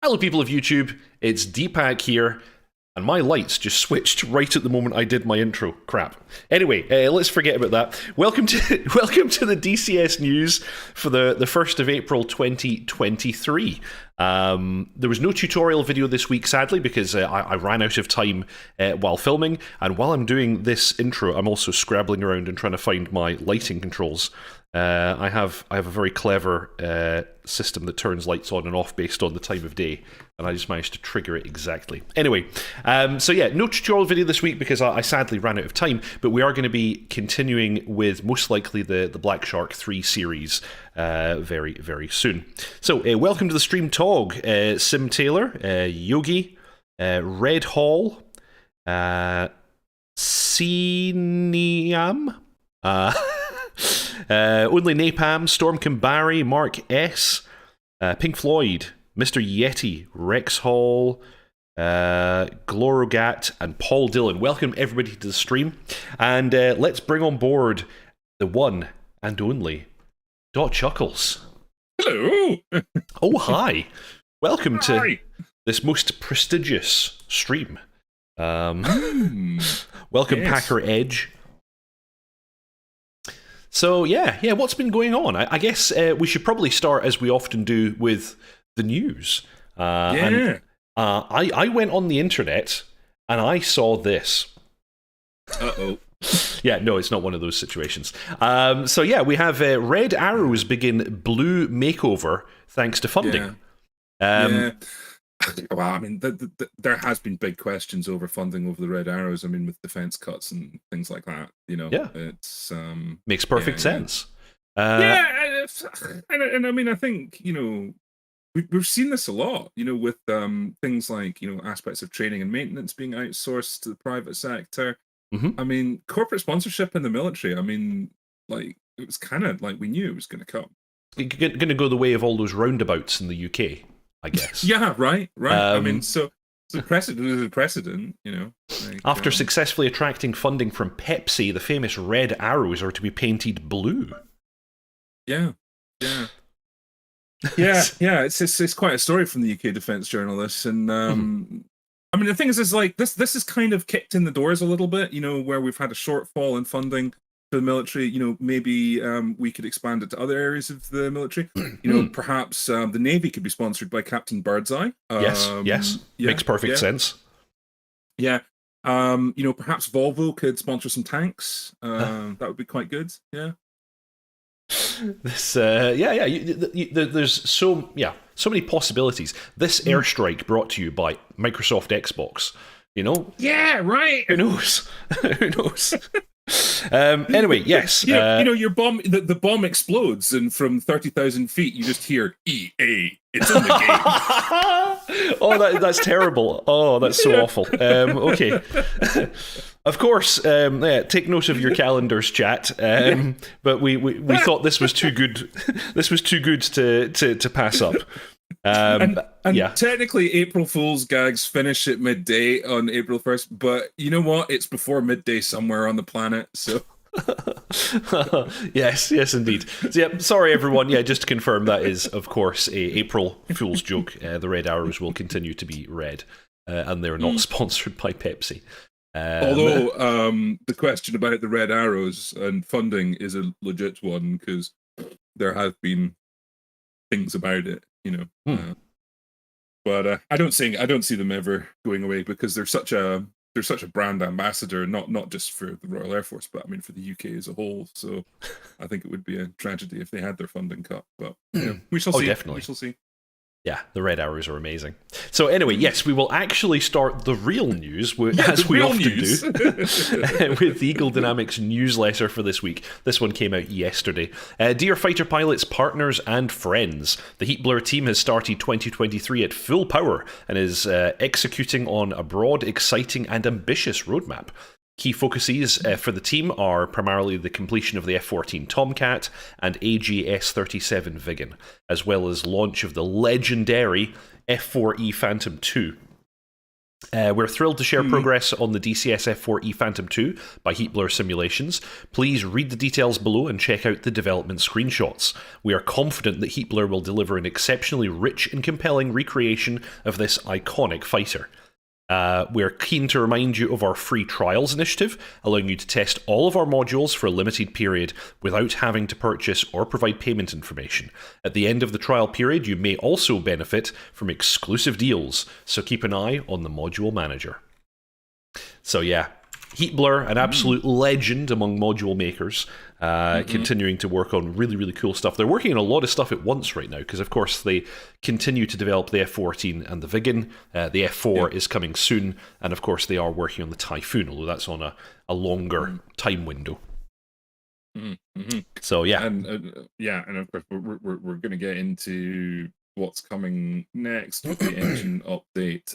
Hello, people of YouTube. It's Deepak here, and my lights just switched right at the moment I did my intro. Crap. Anyway, let's forget about that. Welcome to the DCS news for the 1st of April 2023. There was no tutorial video this week, sadly, because I ran out of time while filming, and while I'm doing this intro, I'm also scrabbling around and trying to find my lighting controls. I have a very clever system that turns lights on and off based on the time of day, and I just managed to trigger it exactly. Anyway, so yeah, no tutorial video this week because I sadly ran out of time, but we are going to be continuing with most likely the Black Shark 3 series very, very soon. So welcome to the stream, Tog, Sim Taylor, Yogi, Red Hall, Ciniam, Only Napalm, Storm Kambari, Mark S, Pink Floyd, Mr. Yeti, Rex Hall, Glorogat, and Paul Dillon. Welcome everybody to the stream, and let's bring on board the one and only dotChuckles. Hello. Oh, hi. Welcome to this most prestigious stream. Welcome, yes. Packer Edge. So, yeah, what's been going on? I guess we should probably start, as we often do, with the news. I went on the internet, and I saw this. Uh-oh. Yeah, no, it's not one of those situations. So, yeah, we have Red Arrows begin blue makeover thanks to funding. Yeah. Well, I mean, there has been big questions over funding over the Red Arrows. I mean, with defense cuts and things like that, you know. Yeah. It's makes perfect sense. And I mean, I think, you know, we've seen this a lot, you know, with things like, you know, aspects of training and maintenance being outsourced to the private sector. Mm-hmm. I mean, corporate sponsorship in the military, I mean, like, it was kind of like we knew it was going to come. It's going to go the way of all those roundabouts in the UK, I guess. Yeah, right. I mean, so precedent is a precedent, you know. Like, after successfully attracting funding from Pepsi, the famous Red Arrows are to be painted blue. Yeah. It's quite a story from the UK defence journalists, and I mean, the thing is like this is kind of kicked in the doors a little bit, you know, where we've had a shortfall in funding for the military. You know, maybe we could expand it to other areas of the military. You know, perhaps the Navy could be sponsored by Captain Birdseye. Yes, makes perfect sense. Yeah, you know, perhaps Volvo could sponsor some tanks. That would be quite good. Yeah. This, there's so many possibilities. This airstrike brought to you by Microsoft Xbox. You know. Yeah. Right. Who knows? Who knows? Anyway, yes. You know, your bomb. The bomb explodes, and from 30,000 feet, you just hear EA. It's in the game. Oh, that's terrible. Oh, that's so awful. Okay. Of course, take note of your calendars, chat. But we thought this was too good. This was too good to pass up. And technically, April Fool's gags finish at midday on April 1st. But you know what? It's before midday somewhere on the planet. So. yes, indeed. So, yeah, sorry everyone. Yeah, just to confirm, that is of course a April Fool's joke. The Red Arrows will continue to be red, and they're not sponsored by Pepsi. Although the question about the Red Arrows and funding is a legit one, because there have been things about it, you know. But I don't see them ever going away, because they're such a brand ambassador, not just for the Royal Air Force, but I mean for the UK as a whole. So I think it would be a tragedy if they had their funding cut. But you know, we shall see. Definitely. We shall see. Yeah, the Red Arrows are amazing. So anyway, yes, we will actually start the real news, as we often do, with the Eagle Dynamics newsletter for this week. This one came out yesterday. Dear fighter pilots, partners, and friends, the Heatblur team has started 2023 at full power and is executing on a broad, exciting, and ambitious roadmap. Key focuses for the team are primarily the completion of the F-14 Tomcat and AGS-37 Viggen, as well as launch of the legendary F-4E Phantom II. We're thrilled to share progress on the DCS F-4E Phantom II by Heatblur Simulations. Please read the details below and check out the development screenshots. We are confident that Heatblur will deliver an exceptionally rich and compelling recreation of this iconic fighter. We're keen to remind you of our free trials initiative, allowing you to test all of our modules for a limited period without having to purchase or provide payment information. At the end of the trial period, you may also benefit from exclusive deals, so keep an eye on the module manager. So yeah, Heatblur, an absolute legend among module makers, continuing to work on really, really cool stuff. They're working on a lot of stuff at once right now, because of course they continue to develop the F-14 and the Viggen. The F-4 is coming soon, and of course they are working on the Typhoon, although that's on a longer time window. So yeah. And of course we're going to get into what's coming next with the engine update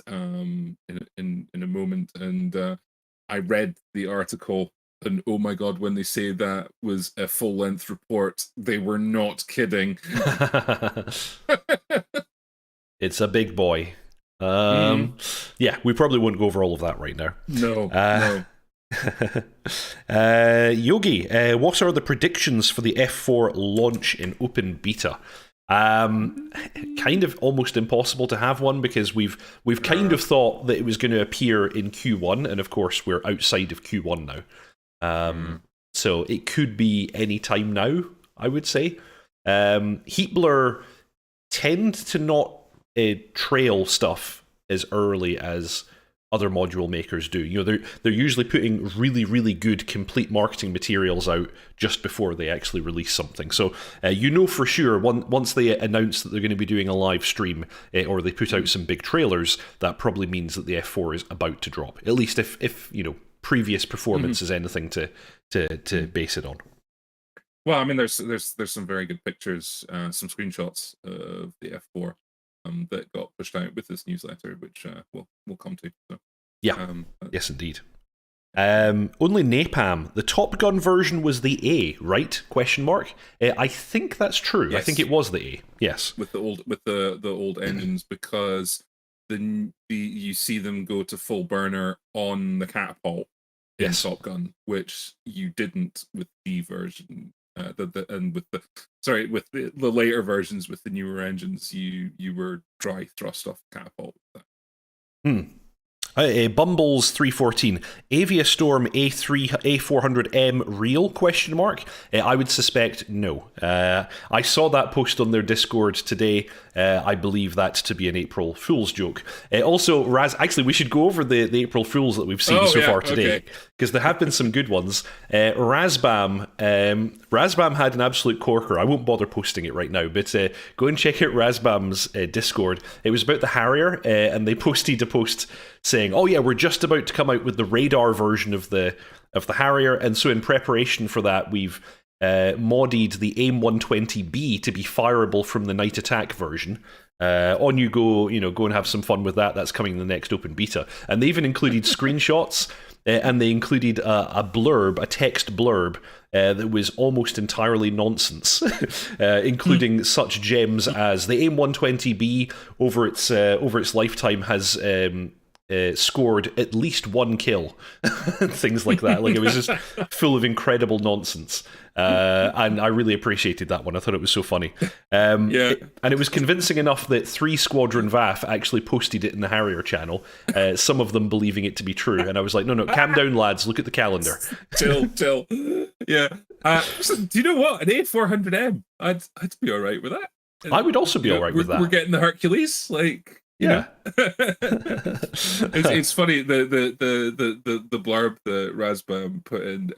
in a moment. And I read the article, and oh my god, when they say that was a full-length report, they were not kidding. It's a big boy. Yeah, we probably won't go over all of that right now. No. Yogi, what are the predictions for the F4 launch in open beta? Kind of almost impossible to have one, because we've kind of thought that it was going to appear in Q1, and of course we're outside of Q1 now. So it could be any time now, I would say. Heatblur tend to not trail stuff as early as other module makers do. You know, they're usually putting really, really good complete marketing materials out just before they actually release something. So you know for sure once they announce that they're going to be doing a live stream or they put out some big trailers, that probably means that the F4 is about to drop. At least if you know, previous performance is anything to base it on. Well, I mean, there's some very good pictures, some screenshots of the F4 that got pushed out with this newsletter, which we'll come to. So, yeah, yes, indeed. Only Napalm. The Top Gun version was the A, right? Question mark. I think that's true. Yes. I think it was the A. Yes, with the old engines, because you see them go to full burner on the catapult in Top Gun, which you didn't with the version. With the later versions with the newer engines, you were dry thrust off the catapult. Bumbles 314. Aviastorm A400M real? Question mark. I would suspect no. I saw that post on their Discord today. I believe that to be an April Fool's joke. Also, actually, we should go over the April Fools that we've seen so far today, because there have been some good ones. Razbam had an absolute corker. I won't bother posting it right now, but go and check out Razbam's Discord. It was about the Harrier, and they posted a post saying, "Oh yeah, we're just about to come out with the radar version of the Harrier, and so in preparation for that, we've modded the AIM-120B to be fireable from the Night Attack version. On you go, go and have some fun with that. That's coming in the next open beta." And they even included screenshots, and they included a text blurb that was almost entirely nonsense, including such gems as the AIM-120B over its lifetime has scored at least one kill, things like that. Like, it was just full of incredible nonsense, and I really appreciated that one. I thought it was so funny. And it was convincing enough that 3 Squadron VAF actually posted it in the Harrier channel, some of them believing it to be true, and I was like, no, calm down, lads, look at the calendar. Chill. Yeah. Do you know what? An A400M, I'd be all right with that. I would also be all right with that. We're getting the Hercules, like... Yeah, it's funny the blurb that Razbam put in.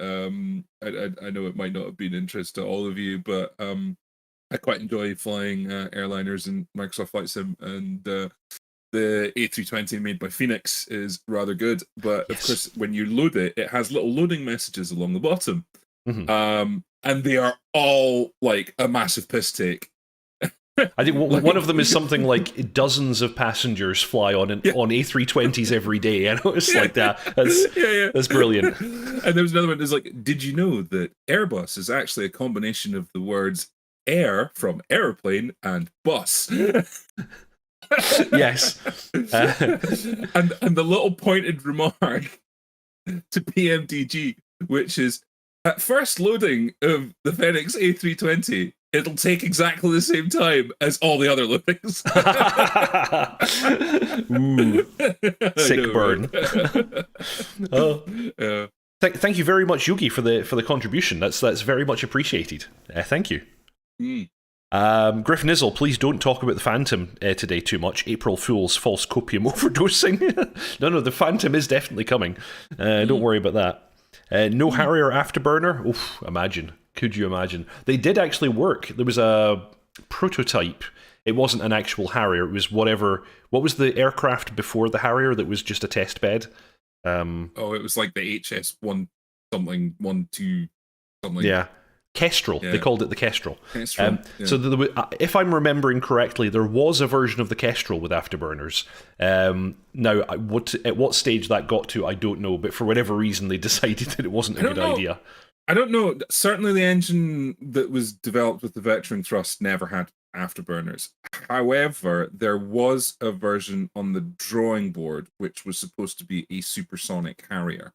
I know it might not have been interest to all of you, but I quite enjoy flying airliners in Microsoft Flight Sim, and the A320 made by Phoenix is rather good. But of course, when you load it, it has little loading messages along the bottom, and they are all like a massive piss take. I think one of them is something like dozens of passengers fly on A320s every day. I know, it's like that. That's brilliant. And there was another one that's like, did you know that Airbus is actually a combination of the words air from airplane and bus? Yes. And the little pointed remark to PMDG, which is, at first loading of the Fenix A320, it'll take exactly the same time as all the other loadings. Ooh, sick burn. Right? Oh. Thank you very much, Yogi, for the contribution. That's very much appreciated. Thank you. Griff Nizzle, please don't talk about the Phantom today too much. April Fool's false copium overdosing. No, the Phantom is definitely coming. Don't worry about that. No Harrier afterburner. Oof, imagine. Could you imagine? They did actually work. There was a prototype. It wasn't an actual Harrier. It was whatever. What was the aircraft before the Harrier that was just a test bed? It was like the HS1 something, 1-2 something. Yeah. Kestrel. Yeah. They called it the Kestrel. Kestrel. Yeah. So if I'm remembering correctly, there was a version of the Kestrel with afterburners. Now, at what stage that got to, I don't know. But for whatever reason, they decided that it wasn't a good idea. I don't know. Certainly the engine that was developed with the vectoring thrust never had afterburners. However, there was a version on the drawing board which was supposed to be a supersonic Harrier.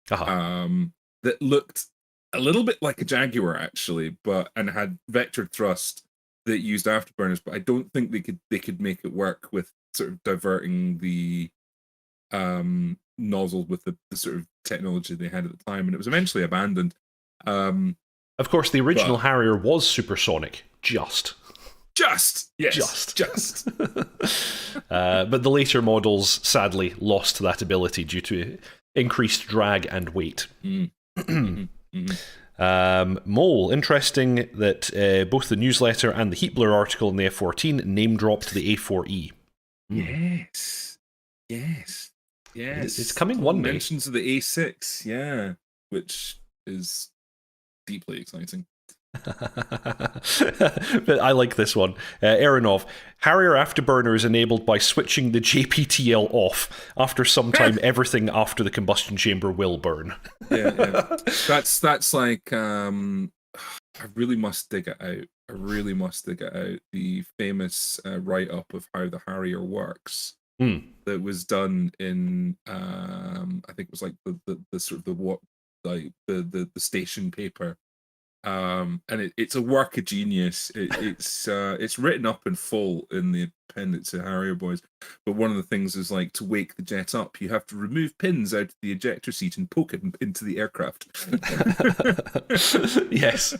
That looked a little bit like a Jaguar actually, and had vectored thrust that used afterburners, but I don't think they could make it work with sort of diverting the nozzle with the sort of technology they had at the time, and it was eventually abandoned. Of course, the original Harrier was supersonic, just. But the later models sadly lost that ability due to increased drag and weight. Mole, interesting that both the newsletter and the Heatblur article in the F-14 name dropped the A4E. Yes. It's coming one day. Mentions of the A6, which is deeply exciting. But I like this one. Aronov, Harrier afterburner is enabled by switching the JPTL off. After some time, everything after the combustion chamber will burn. Yeah. That's like, I really must dig it out. The famous write-up of how the Harrier works that was done in, I think it was like the sort of the station paper. And it's a work of genius. It's written up in full in the appendix of Harrier Boys. But one of the things is, like, to wake the jet up, you have to remove pins out of the ejector seat and poke it into the aircraft. Yes.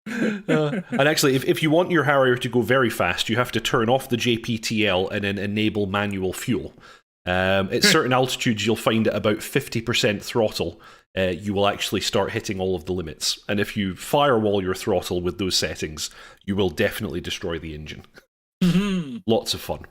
And actually, if you want your Harrier to go very fast, you have to turn off the JPTL and then enable manual fuel. At certain altitudes, you'll find at about 50% throttle, you will actually start hitting all of the limits. And if you firewall your throttle with those settings, you will definitely destroy the engine. Lots of fun.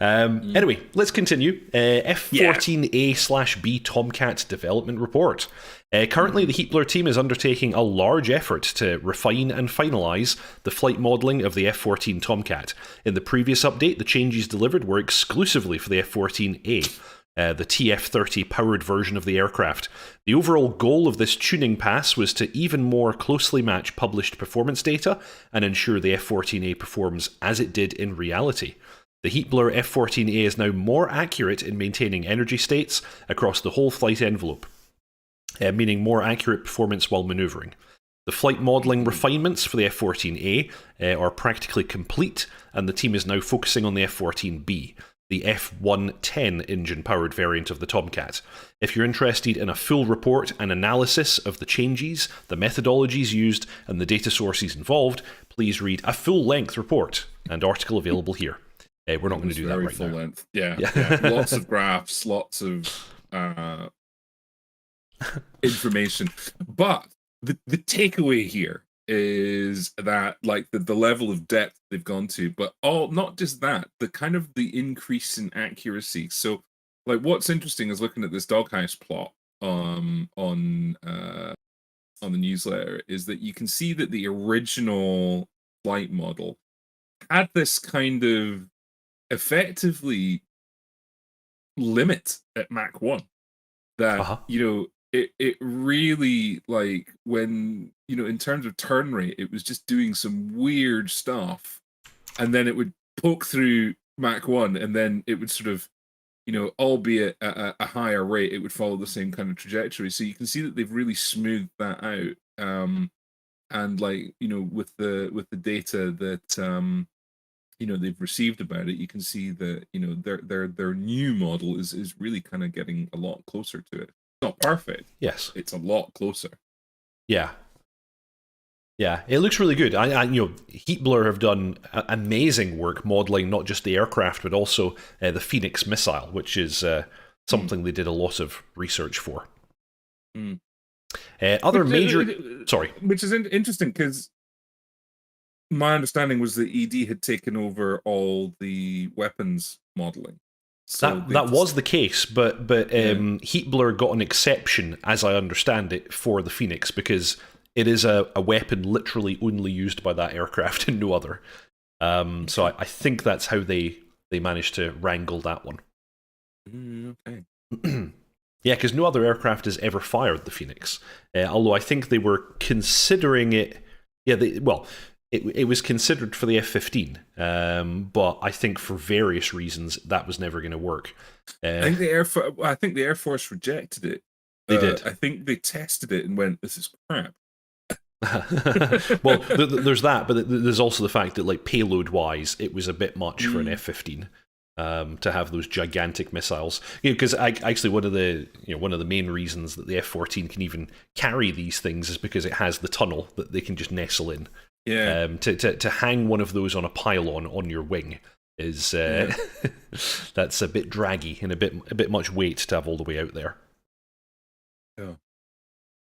Anyway, let's continue. F-14A/B Tomcat development report. Currently, the Heatblur team is undertaking a large effort to refine and finalise the flight modelling of the F-14 Tomcat. In the previous update, the changes delivered were exclusively for the F-14A. The TF-30 powered version of the aircraft. The overall goal of this tuning pass was to even more closely match published performance data and ensure the F-14A performs as it did in reality. The Heatblur F-14A is now more accurate in maintaining energy states across the whole flight envelope, meaning more accurate performance while manoeuvring. The flight modelling refinements for the F-14A are practically complete, and the team is now focusing on the F-14B, the F-110 engine-powered variant of the Tomcat. If you're interested in a full report and analysis of the changes, the methodologies used, and the data sources involved, please read a full-length report and article available here. We're not going to do that right full now. Length. Yeah. Lots of graphs, lots of information. But the takeaway here is that, like, the level of depth they've gone to, but not just that, the increase in accuracy. So, like, what's interesting is looking at this doghouse plot on the newsletter is that you can see that the original flight model had this kind of effectively limit at Mach 1 that it really, like, when, in terms of turn rate, it was just doing some weird stuff, and then it would poke through Mach 1, and then it would sort of, albeit at a higher rate, it would follow the same kind of trajectory. So you can see that they've really smoothed that out. And with the data that they've received about it, you can see that their new model is really kind of getting a lot closer to it. It's not perfect. Yes, it's a lot closer. Yeah. Yeah, it looks really good. Heatblur have done amazing work modeling not just the aircraft, but also the Phoenix missile, which is something they did a lot of research for. Other major... Sorry. Which is interesting, because my understanding was that ED had taken over all the weapons modeling. So that was the case, but Heatblur got an exception, as I understand it, for the Phoenix, because it is a weapon literally only used by that aircraft and no other. So I think that's how they managed to wrangle that one. Okay. Yeah, because no other aircraft has ever fired the Phoenix. Although I think they were considering it... Yeah, it was considered for the F-15, but I think for various reasons that was never going to work. I think the Air Force rejected it. They did. I think they tested it and went, "This is crap." Well, there's that, but there's also the fact that, like, payload-wise, it was a bit much for an F-15 to have those gigantic missiles. Because actually, one of the main reasons that the F-14 can even carry these things is because it has the tunnel that they can just nestle in. Yeah. To hang one of those on a pylon on your wing is that's a bit draggy and a bit much weight to have all the way out there. Yeah.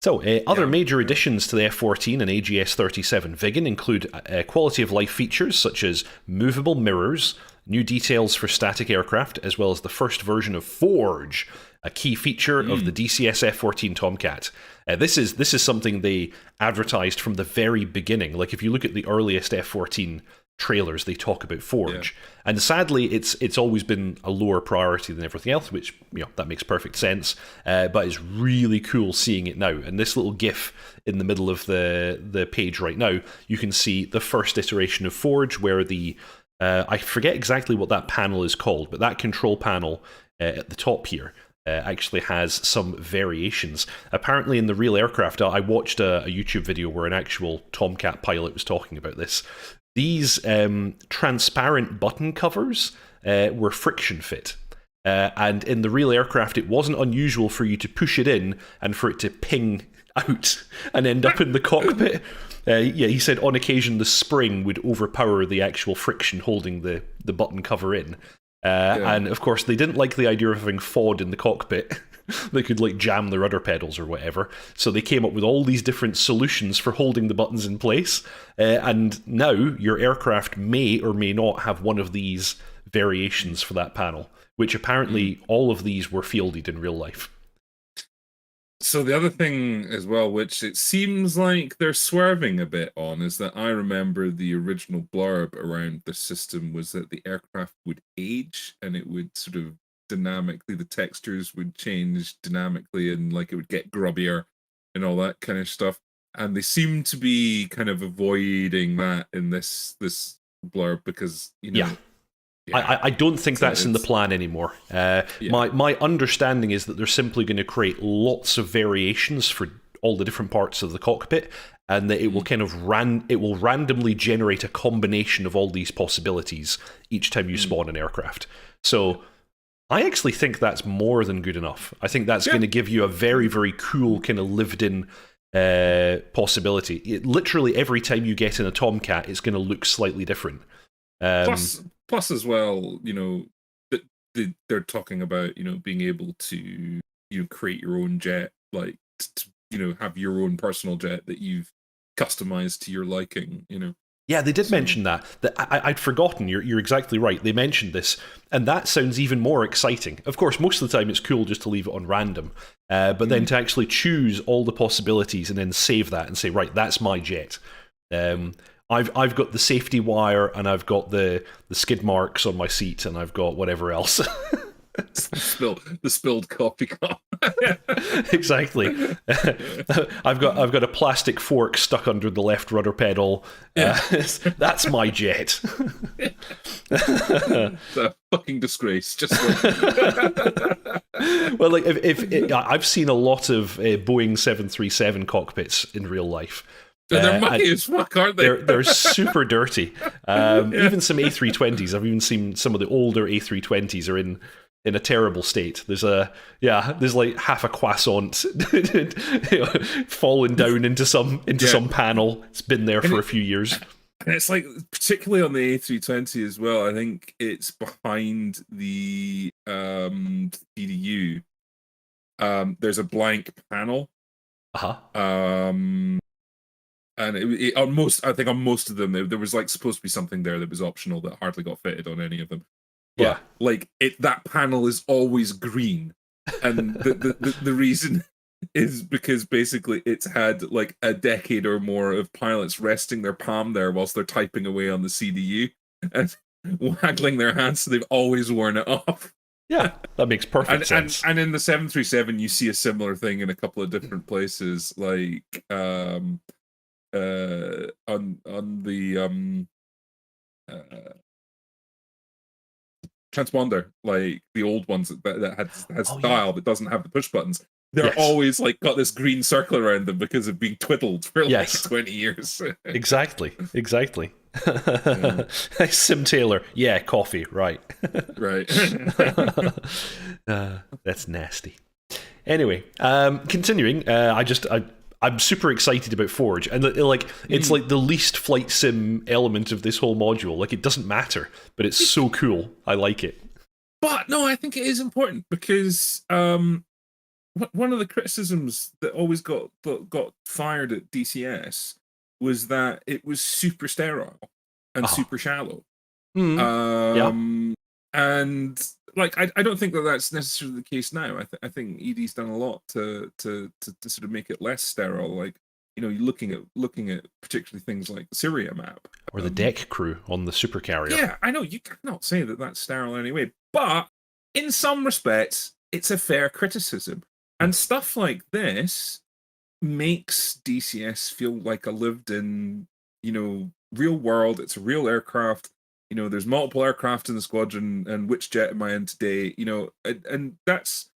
So, other major additions to the F-14 and AGS-37 Viggen include quality of life features such as movable mirrors, new details for static aircraft, as well as the first version of Forge, a key feature of the DCS F-14 Tomcat. This is something they advertised from the very beginning. Like, if you look at the earliest F-14 trailers, they talk about Forge. Yeah. And sadly, it's always been a lower priority than everything else, which, that makes perfect sense. But it's really cool seeing it now. And this little GIF in the middle of the page right now, you can see the first iteration of Forge, where the I forget exactly what that panel is called, but that control panel at the top here actually has some variations. Apparently in the real aircraft, I watched a YouTube video where an actual Tomcat pilot was talking about this. These transparent button covers were friction fit. And in the real aircraft, it wasn't unusual for you to push it in and for it to ping out and end up in the cockpit. He said on occasion the spring would overpower the actual friction holding the button cover in. And of course, they didn't like the idea of having FOD in the cockpit. They could, like, jam the rudder pedals or whatever. So they came up with all these different solutions for holding the buttons in place. And now your aircraft may or may not have one of these variations for that panel, which apparently all of these were fielded in real life. So the other thing as well, which it seems like they're swerving a bit on, is that I remember the original blurb around the system was that the aircraft would age and it would sort of dynamically, the textures would change dynamically and, like, it would get grubbier and all that kind of stuff. And they seem to be kind of avoiding that in this blurb because, I don't think that's in the plan anymore. My understanding is that they're simply going to create lots of variations for all the different parts of the cockpit, and that it will kind of randomly generate a combination of all these possibilities each time you spawn an aircraft. So I actually think that's more than good enough. I think that's going to give you a very, very cool kind of lived-in possibility. Literally every time you get in a Tomcat, it's going to look slightly different. Plus as well, they're talking about, being able to, create your own jet, like, have your own personal jet that you've customized to your liking, Yeah, they did mention that. I'd forgotten. You're exactly right. They mentioned this, and that sounds even more exciting. Of course, most of the time it's cool just to leave it on random, but then to actually choose all the possibilities and then save that and say, right, that's my jet. I've got the safety wire, and I've got the skid marks on my seat, and I've got whatever else. The spilled coffee cup. Exactly. I've got a plastic fork stuck under the left rudder pedal. That's my jet. It's a fucking disgrace. Just well, like if I've seen a lot of Boeing 737 cockpits in real life. They're mucky as fuck, aren't they? They're super dirty. Even some A320s. I've even seen some of the older A320s are in a terrible state. There's like half a croissant falling down into some panel. It's been there for a few years. And it's like, particularly on the A320 as well, I think it's behind the PDU. There's a blank panel. And on most of them, there was like supposed to be something there that was optional that hardly got fitted on any of them. But, like that panel is always green, and the reason is because basically it's had like a decade or more of pilots resting their palm there whilst they're typing away on the CDU and waggling their hands, so they've always worn it off. Yeah, that makes perfect sense. And in the 737, you see a similar thing in a couple of different places, like on the transponder, like the old ones that has dial but doesn't have the push buttons. They're always like got this green circle around them because of being twiddled for like 20 years. Exactly. Sim Taylor, coffee, right. Right. That's nasty. Anyway, continuing, I'm super excited about Forge, and it's like the least flight sim element of this whole module. Like, it doesn't matter, but it's so cool. I like it. But no, I think it is important because one of the criticisms that always got fired at DCS was that it was super sterile and super shallow. And like, I don't think that that's necessarily the case now. I think ED's done a lot to sort of make it less sterile. Like, you know, you're looking at particularly things like the Syria map or the deck crew on the supercarrier. Yeah, I know you cannot say that that's sterile anyway, but in some respects, it's a fair criticism. And stuff like this makes DCS feel like a lived-in, you know, real world. It's a real aircraft. You know, there's multiple aircraft in the squadron, and which jet am I in today? You know, and that's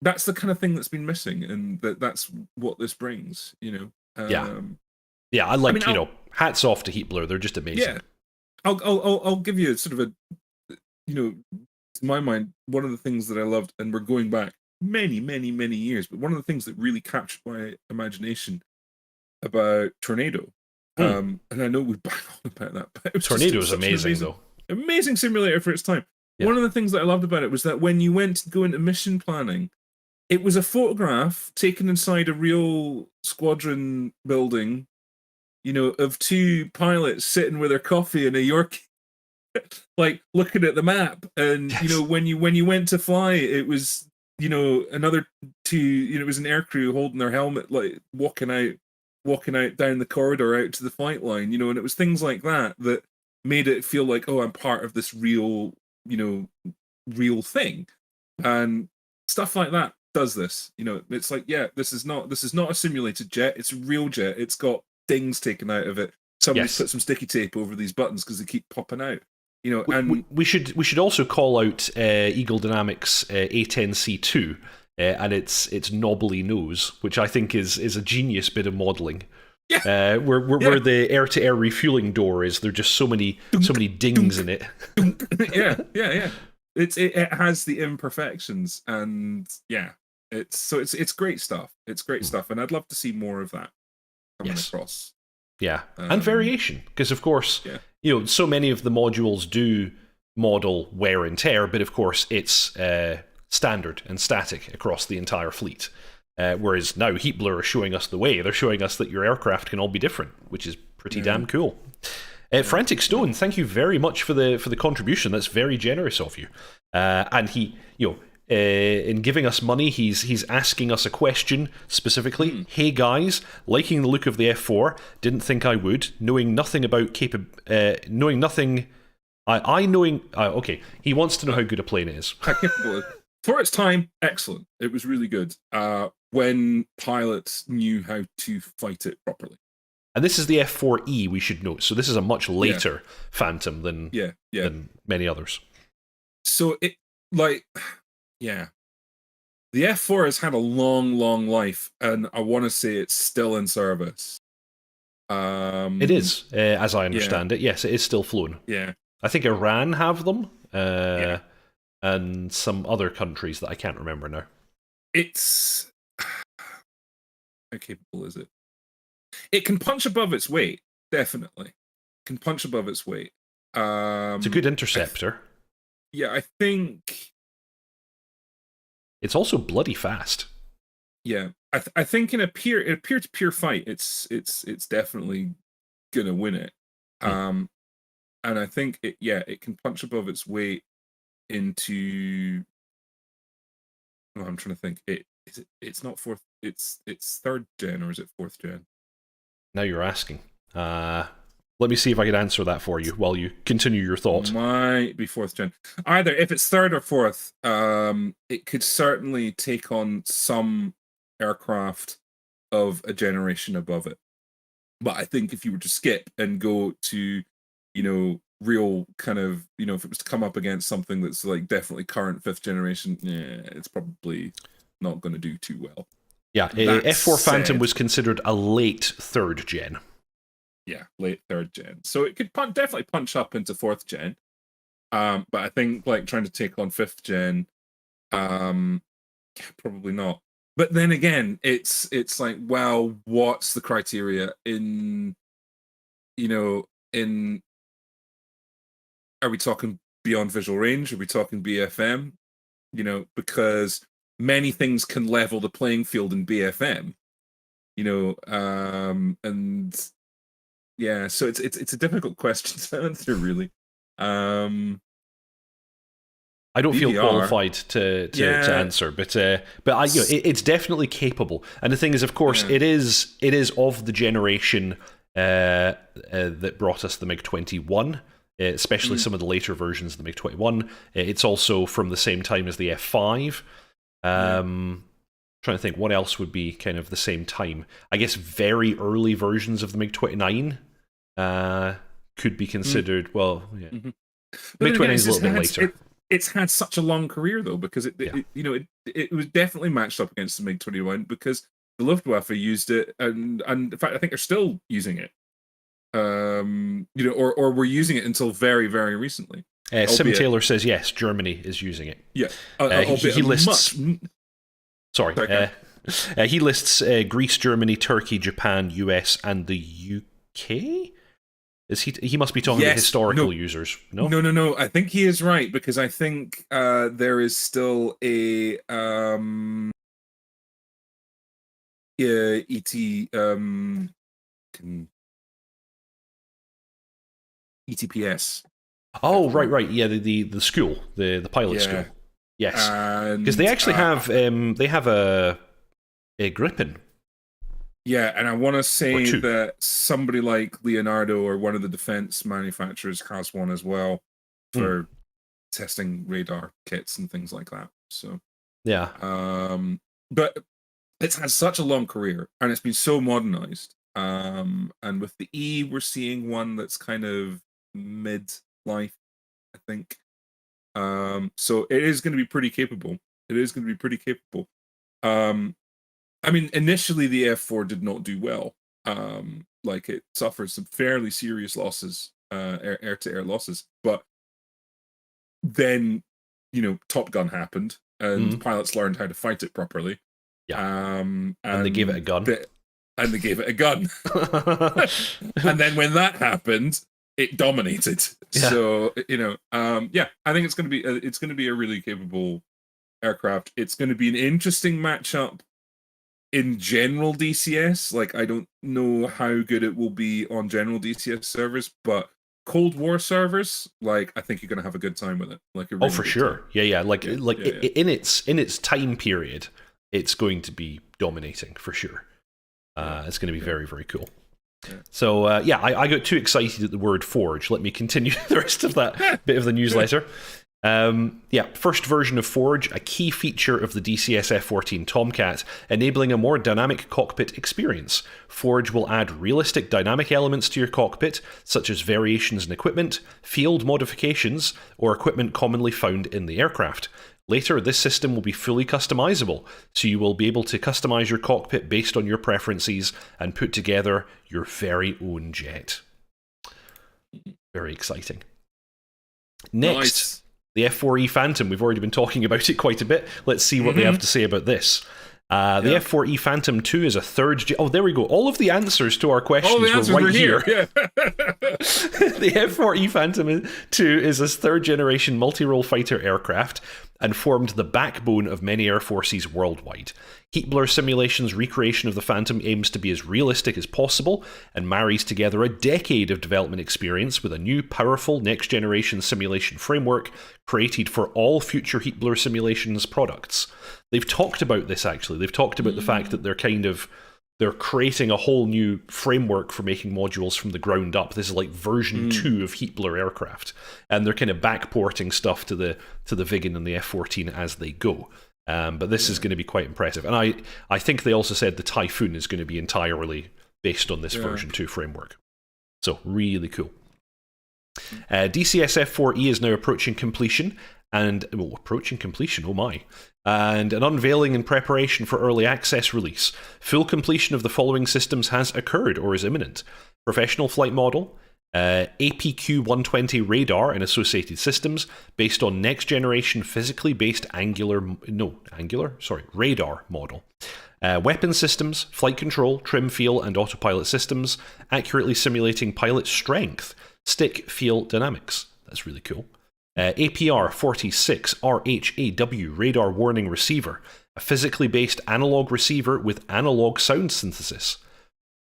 the kind of thing that's been missing, and that's what this brings. You know, I like, you know, hats off to Heatblur. They're just amazing. Yeah, I'll give you sort of a, you know, to my mind, one of the things that I loved, and we're going back many years, but one of the things that really captured my imagination about Tornado. And I know we bang on about that, but Tornado is amazing, though. Amazing simulator for its time. Yeah. One of the things that I loved about it was that when you went to go into mission planning, it was a photograph taken inside a real squadron building, you know, of two pilots sitting with their coffee in a Yorkie, like looking at the map. And you know, when you went to fly, it was, you know, another two, you know, it was an aircrew holding their helmet, like walking out down the corridor out to the flight line, you know, and it was things like that that made it feel like, oh, I'm part of this real, you know, real thing. And stuff like that does this, you know. It's like, yeah, this is not a simulated jet, it's a real jet. It's got dings taken out of it. Somebody's put some sticky tape over these buttons because they keep popping out, you know. And we should also call out Eagle Dynamics A10C2 and its knobbly nose, which I think is a genius bit of modelling. Yeah. Where the air-to-air refueling door is, there are just so many dings in it. Yeah. It has the imperfections, and it's great stuff. It's great stuff, and I'd love to see more of that coming across. Yeah, and variation, because of course, you know, so many of the modules do model wear and tear, but of course it's standard and static across the entire fleet. Whereas now Heatblur are showing us the way. They're showing us that your aircraft can all be different, which is pretty damn cool. Frantic Stone, thank you very much for the contribution. That's very generous of you. And he, you know, in giving us money, he's asking us a question specifically. Hey guys, liking the look of the F4. Didn't think I would. Knowing nothing I knowing okay, he wants to know how good a plane is. How capable it is. For its time, excellent. It was really good. When pilots knew how to fight it properly. And this is the F-4E, we should note. So this is a much later Phantom than many others. So it the F4 has had a long life, and I want to say it's still in service. It is, as I understand it. Yes, it is still flown. Yeah. I think Iran have them, and some other countries that I can't remember now. It's... How capable is it? It can punch above its weight, definitely. It can punch above its weight. It's a good interceptor. I think... It's also bloody fast. Yeah, I think in a peer-to-peer fight, it's definitely gonna win it. And I think it can punch above its weight into. Oh, I'm trying to think. It's not fourth. It's third gen, or is it fourth gen? Now you're asking. Let me see if I can answer that for you while you continue your thought. Might be fourth gen. Either if it's third or fourth, it could certainly take on some aircraft of a generation above it. But I think if you were to skip and go to, real kind of, if it was to come up against something that's like definitely current fifth generation, it's probably not going to do too well. Yeah, F4 Phantom was considered a late third gen. Yeah, late third gen. So it could definitely punch up into fourth gen. But I think like trying to take on fifth gen, probably not. But then again, it's like, well, what's the criteria in are we talking beyond visual range? Are we talking BFM? Because many things can level the playing field in BFM. And yeah, so it's a difficult question to answer, really. I don't feel BDR. qualified to answer, but it's definitely capable. And the thing is, of course, it is of the generation that brought us the MiG-21, especially some of the later versions of the MiG-21. It's also from the same time as the F-5. Trying to think what else would be kind of the same time. I guess very early versions of the MiG-29 could be considered. Well, yeah. MiG-29 is a little bit later. It's had such a long career though, because it was definitely matched up against the MiG-21 because the Luftwaffe used it, and in fact I think they're still using it. Or were using it until very, very recently. Sim Taylor says yes, Germany is using it. Yeah, he lists. Sorry, he lists Greece, Germany, Turkey, Japan, US, and the UK. Is he must be talking about historical users. No. I think he is right, because I think there is still a ETPS. Oh, right. Yeah, the school, the pilot school. Yes, because they actually have a Gripen. Yeah, and I want to say that somebody like Leonardo or one of the defense manufacturers has one as well for testing radar kits and things like that. So yeah, but it's had such a long career and it's been so modernized. And with the E, we're seeing one that's kind of mid-life, I think. So it is going to be pretty capable. I mean, initially the F4 did not do well. Like it suffered some fairly serious losses, air-to-air losses. But then, Top Gun happened, and pilots learned how to fight it properly. Yeah, and they gave it a gun. And then when that happened, it dominated. Yeah. So I think it's going to be a really capable aircraft. It's going to be an interesting matchup. In general DCS, like I don't know how good it will be on general DCS servers, but Cold War servers, like I think you're gonna have a good time with it. Like a really for sure, time. Yeah. In its time period, it's going to be dominating for sure. It's going to be very, very cool. So, yeah, I got too excited at the word Forge. Let me continue the rest of that bit of the newsletter. Yeah, first version of Forge, a key feature of the DCS F-14 Tomcat, enabling a more dynamic cockpit experience. Forge will add realistic dynamic elements to your cockpit, such as variations in equipment, field modifications, or equipment commonly found in the aircraft. Later, this system will be fully customizable, so you will be able to customize your cockpit based on your preferences and put together your very own jet. Very exciting. Next, Nice. the F-4E Phantom. We've already been talking about it quite a bit. Let's see what they have to say about this. The F-4E Phantom 2 is a third... Oh, there we go. All of the answers to our questions were right here. Yeah. The F-4E Phantom 2 is a third-generation multi-role fighter aircraft and formed the backbone of many air forces worldwide. Heatblur Simulation's recreation of the Phantom aims to be as realistic as possible and marries together a decade of development experience with a new, powerful, next-generation simulation framework created for all future Heatblur Simulations products. They've talked about this, actually. They've talked about the fact that they're creating a whole new framework for making modules from the ground up. This is like version 2 of Heatblur aircraft. And they're kind of backporting stuff to the Viggen and the F-14 as they go. But this is going to be quite impressive. And I think they also said the Typhoon is going to be entirely based on this version 2 framework. So, really cool. DCS F-4E is now approaching completion. And oh my. And an unveiling in preparation for early access release. Full completion of the following systems has occurred or is imminent. Professional flight model, APQ-120 radar and associated systems based on next-generation physically based radar model. Weapon systems, flight control, trim feel, and autopilot systems, accurately simulating pilot strength, stick feel dynamics. That's really cool. APR-46 RHAW radar warning receiver, a physically based analog receiver with analog sound synthesis.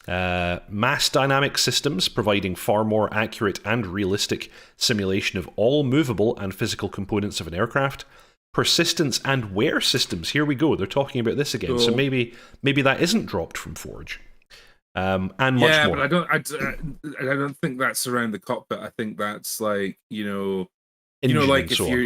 Mass dynamic systems, providing far more accurate and realistic simulation of all movable and physical components of an aircraft. Persistence and wear systems, here we go, they're talking about this again, so maybe that isn't dropped from Forge. And much more. Yeah, but I don't think that's around the cockpit. I think that's like, like if you're,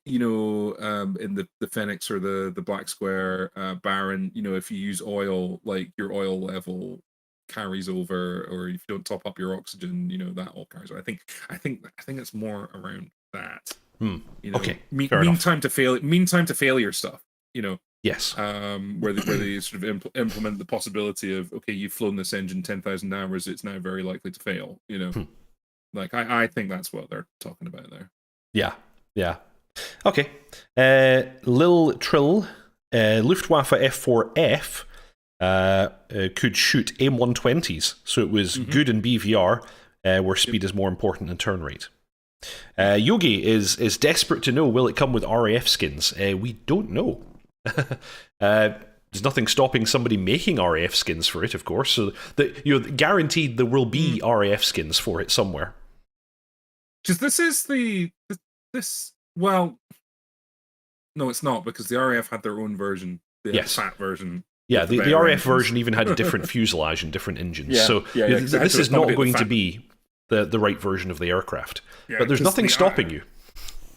in the Phoenix or the Black Square Baron, if you use oil, like your oil level carries over, or if you don't top up your oxygen, that all carries over. I think it's more around that. Okay. Mean time to failure stuff. Yes. Where they sort of implement the possibility of, okay, you've flown this engine 10,000 hours, it's now very likely to fail. Like, I think that's what they're talking about there. Yeah. Okay. Lil Trill, Luftwaffe F4F could shoot AIM-120s, so it was good in BVR, where speed is more important than turn rate. Yogi is desperate to know, will it come with RAF skins? We don't know. There's nothing stopping somebody making RAF skins for it, of course, so that guaranteed there will be RAF skins for it somewhere. Because this is well, no, it's not, because the RAF had their own version, the fat version. Yeah, the RAF version even had a different fuselage and different engines. Exactly. This is not going to be the right version of the aircraft. Yeah, but there's nothing stopping you.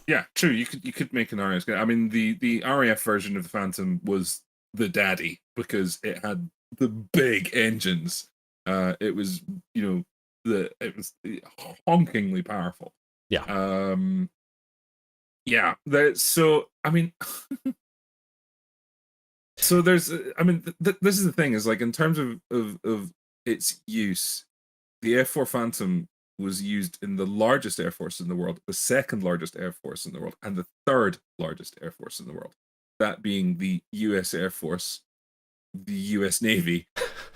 Yeah, true. You could make an RAF skin. I mean, the RAF version of the Phantom was the daddy because it had the big engines. It was, it was honkingly powerful. Yeah. Yeah. So I mean, so there's. I mean, this is the thing. Is like, in terms of its use, the F4 Phantom was used in the largest air force in the world, the second largest air force in the world, and the third largest air force in the world. That being the U.S. Air Force, the U.S. Navy,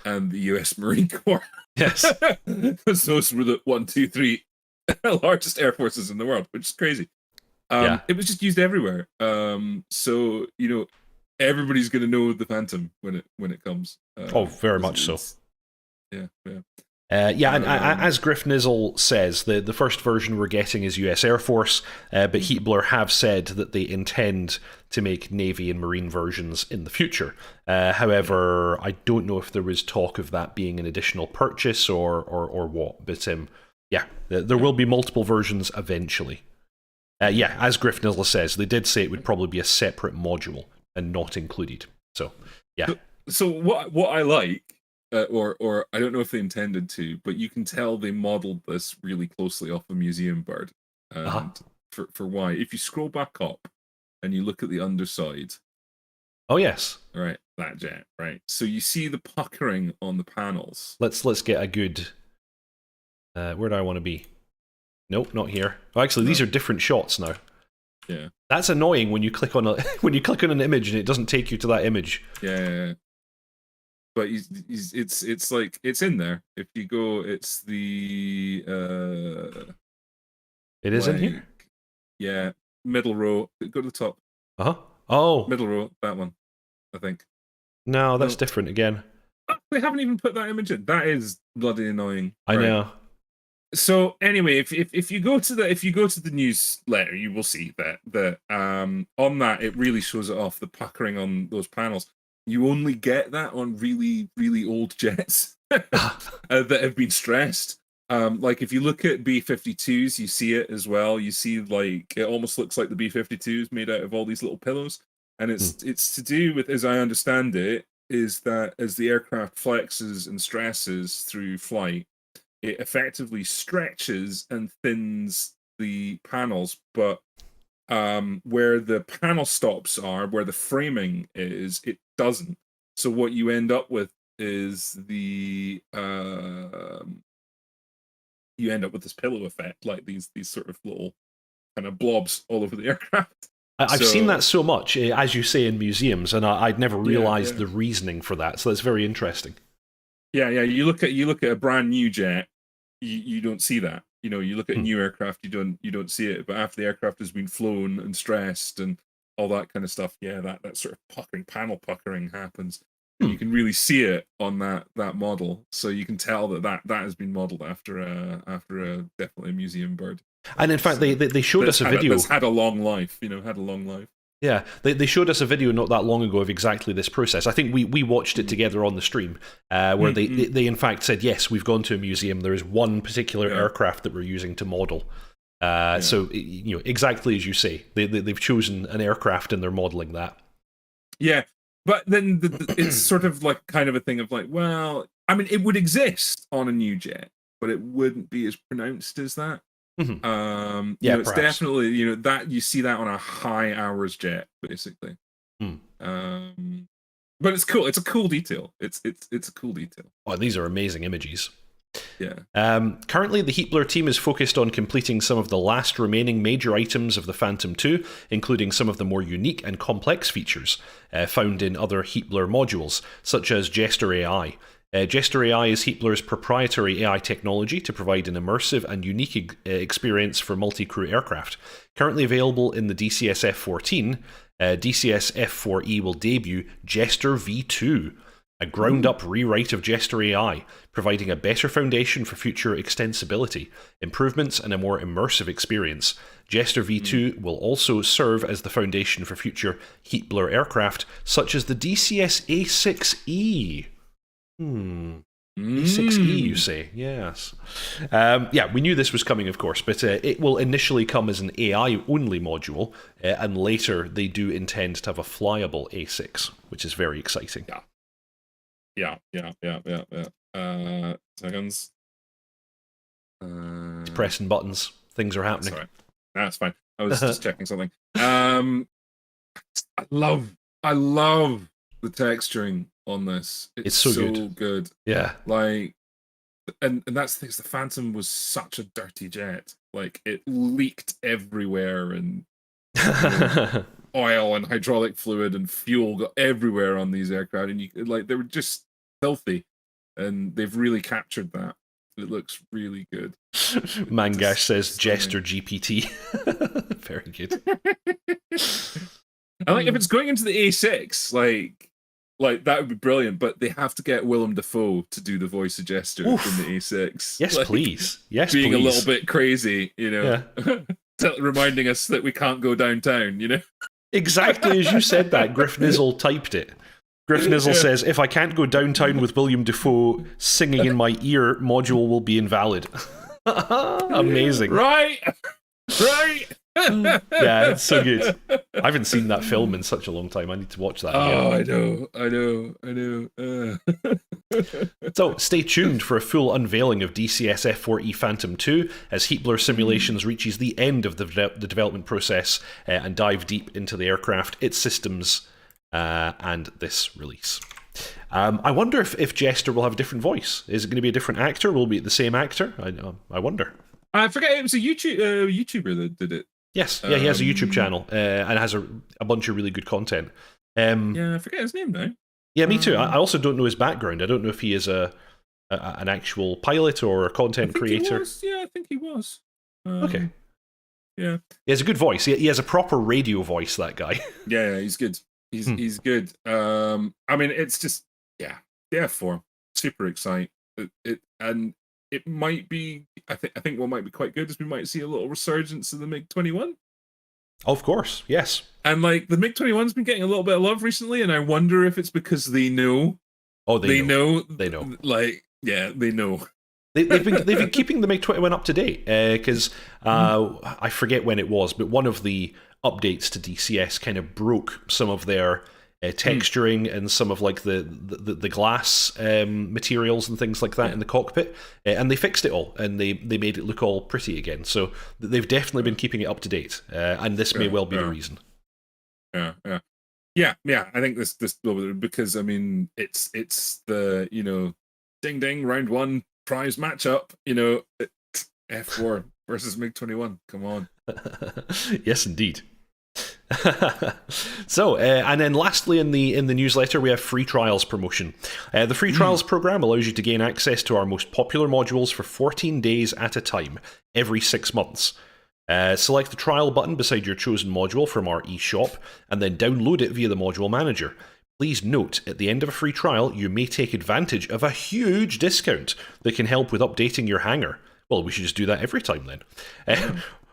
and the U.S. Marine Corps. Yes. Because those were the 1, 2, 3 largest air forces in the world, which is crazy. It was just used everywhere. So, everybody's going to know the Phantom when it comes. Very much so. Yeah. Yeah, and as Griff Nizzle says, the first version we're getting is US Air Force, but Heatblur have said that they intend to make Navy and Marine versions in the future. However, I don't know if there was talk of that being an additional purchase or what, but yeah, there will be multiple versions eventually. Yeah, as Griff Nizzle says, they did say it would probably be a separate module and not included. So, yeah. So what I like, or I don't know if they intended to, but you can tell they modeled this really closely off a museum bird. And for why? If you scroll back up and you look at the underside. Oh yes. Right, that jet. Right. So you see the puckering on the panels. Let's get a good. Where do I want to be? Nope, not here. Oh, actually, these are different shots now. Yeah. That's annoying when you click on when you click on an image and it doesn't take you to that image. Yeah. But it's like it's in there. If you go, it's the it is in here. Yeah, middle row. Go to the top. Oh, middle row. That one, I think. No, that's different again. They haven't even put that image in. That is bloody annoying. I know. So anyway, if you go to the newsletter, you will see that on that it really shows it off, the puckering on those panels. You only get that on really, really old jets that have been stressed. Like if you look at B-52s, you see it as well. You see like it almost looks like the B-52s made out of all these little pillows, and it's to do with, as I understand it, is that as the aircraft flexes and stresses through flight, it effectively stretches and thins the panels, but where the panel stops are, where the framing is, it doesn't. So what you end up with is you end up with this pillow effect, like these sort of little kind of blobs all over the aircraft. I've seen that so much, as you say, in museums, and I'd never realised the reasoning for that. So that's very interesting. Yeah. You look at a brand new jet, you don't see that. You know, you look at a new aircraft, you don't see it. But after the aircraft has been flown and stressed and all that kind of stuff, that sort of puckering, panel puckering happens. And you can really see it on that model. So you can tell that has been modeled after a definitely a museum bird. And in fact, they showed us a video that's had a long life. Yeah, they showed us a video not that long ago of exactly this process. I think we watched it together on the stream, where they in fact said, yes, we've gone to a museum. There is one particular aircraft that we're using to model. So, exactly as you say, they've chosen an aircraft and they're modeling that. Yeah, but then it's sort of like kind of a thing of like, well, I mean, it would exist on a new jet, but it wouldn't be as pronounced as that. It's definitely that you see that on a high hours jet basically. But it's cool. It's a cool detail. It's a cool detail. Oh, these are amazing images. Yeah. Currently, the Heatblur team is focused on completing some of the last remaining major items of the Phantom 2, including some of the more unique and complex features found in other Heatblur modules, such as Jester AI. Jester AI is Heatblur's proprietary AI technology to provide an immersive and unique experience for multi-crew aircraft. Currently available in the DCS F-14, DCS F-4E will debut Jester V2, a ground-up rewrite of Jester AI, providing a better foundation for future extensibility, improvements, and a more immersive experience. Jester V2 will also serve as the foundation for future Heatblur aircraft, such as the DCS A6E. E6E, you say? Yes. We knew this was coming, of course, but it will initially come as an AI-only module, and later they do intend to have a flyable A6, which is very exciting. Yeah. Seconds. Pressing buttons. Things are happening. Sorry. That's fine. I was just checking something. I love the texturing on this. It's so good. Yeah. Like, and that's the thing. The Phantom was such a dirty jet. Like, it leaked everywhere, and oil and hydraulic fluid and fuel got everywhere on these aircraft, and they were just filthy, and they've really captured that. It looks really good. Mangash says Jester GPT. Very good. I like if it's going into the A6, like Like, that would be brilliant, but they have to get Willem Dafoe to do the voice of Jester in the A6. Yes, like, please. Yes, being please. a little bit crazy, you know, Yeah. reminding us that we can't go downtown, you know? Exactly as you said that, Griff Nizzle typed it. Griff Nizzle says, if I can't go downtown with William Dafoe singing in my ear, module will be invalid. Amazing. Right! Right! Yeah, it's so good. I haven't seen that film in such a long time. I need to watch that again. I know. So stay tuned for a full unveiling of DCS F-4E Phantom 2 as Heatblur Simulations reaches the end of the development process and dive deep into the aircraft, its systems, and this release. I wonder if Jester will have a different voice. Is it going to be a different actor? Will it be the same actor? I wonder. I forget, it was a YouTuber that did it. Yes, yeah, he has a YouTube channel and has a bunch of really good content. Yeah, I forget his name now. Yeah, me too. I also don't know his background. I don't know if he is an actual pilot or a content creator. Yeah, I think he was. Okay. Yeah. He has a good voice. He has a proper radio voice, that guy. Yeah, he's good. He's good. I mean, it's just, the F4, super exciting. It might be, I think what might be quite good is we might see a little resurgence of the MiG-21. Of course, yes. And like the MiG-21's been getting a little bit of love recently, and I wonder if it's because they know. Oh, they know. Like, yeah, they know. They've been keeping the MiG-21 up to date because I forget when it was, but one of the updates to DCS kind of broke some of their texturing and some of like the glass materials and things like that in the cockpit, and they fixed it all and they made it look all pretty again. So they've definitely been keeping it up to date, and this may well be the reason. Yeah. I think this because I mean it's the ding ding round one prize matchup. F4 versus MiG-21. Come on. Yes, indeed. So, and then lastly in the newsletter, we have free trials promotion. The free trials program allows you to gain access to our most popular modules for 14 days at a time, every 6 months. Select the trial button beside your chosen module from our eShop, and then download it via the module manager. Please note, at the end of a free trial, you may take advantage of a huge discount that can help with updating your hangar. Well, we should just do that every time then.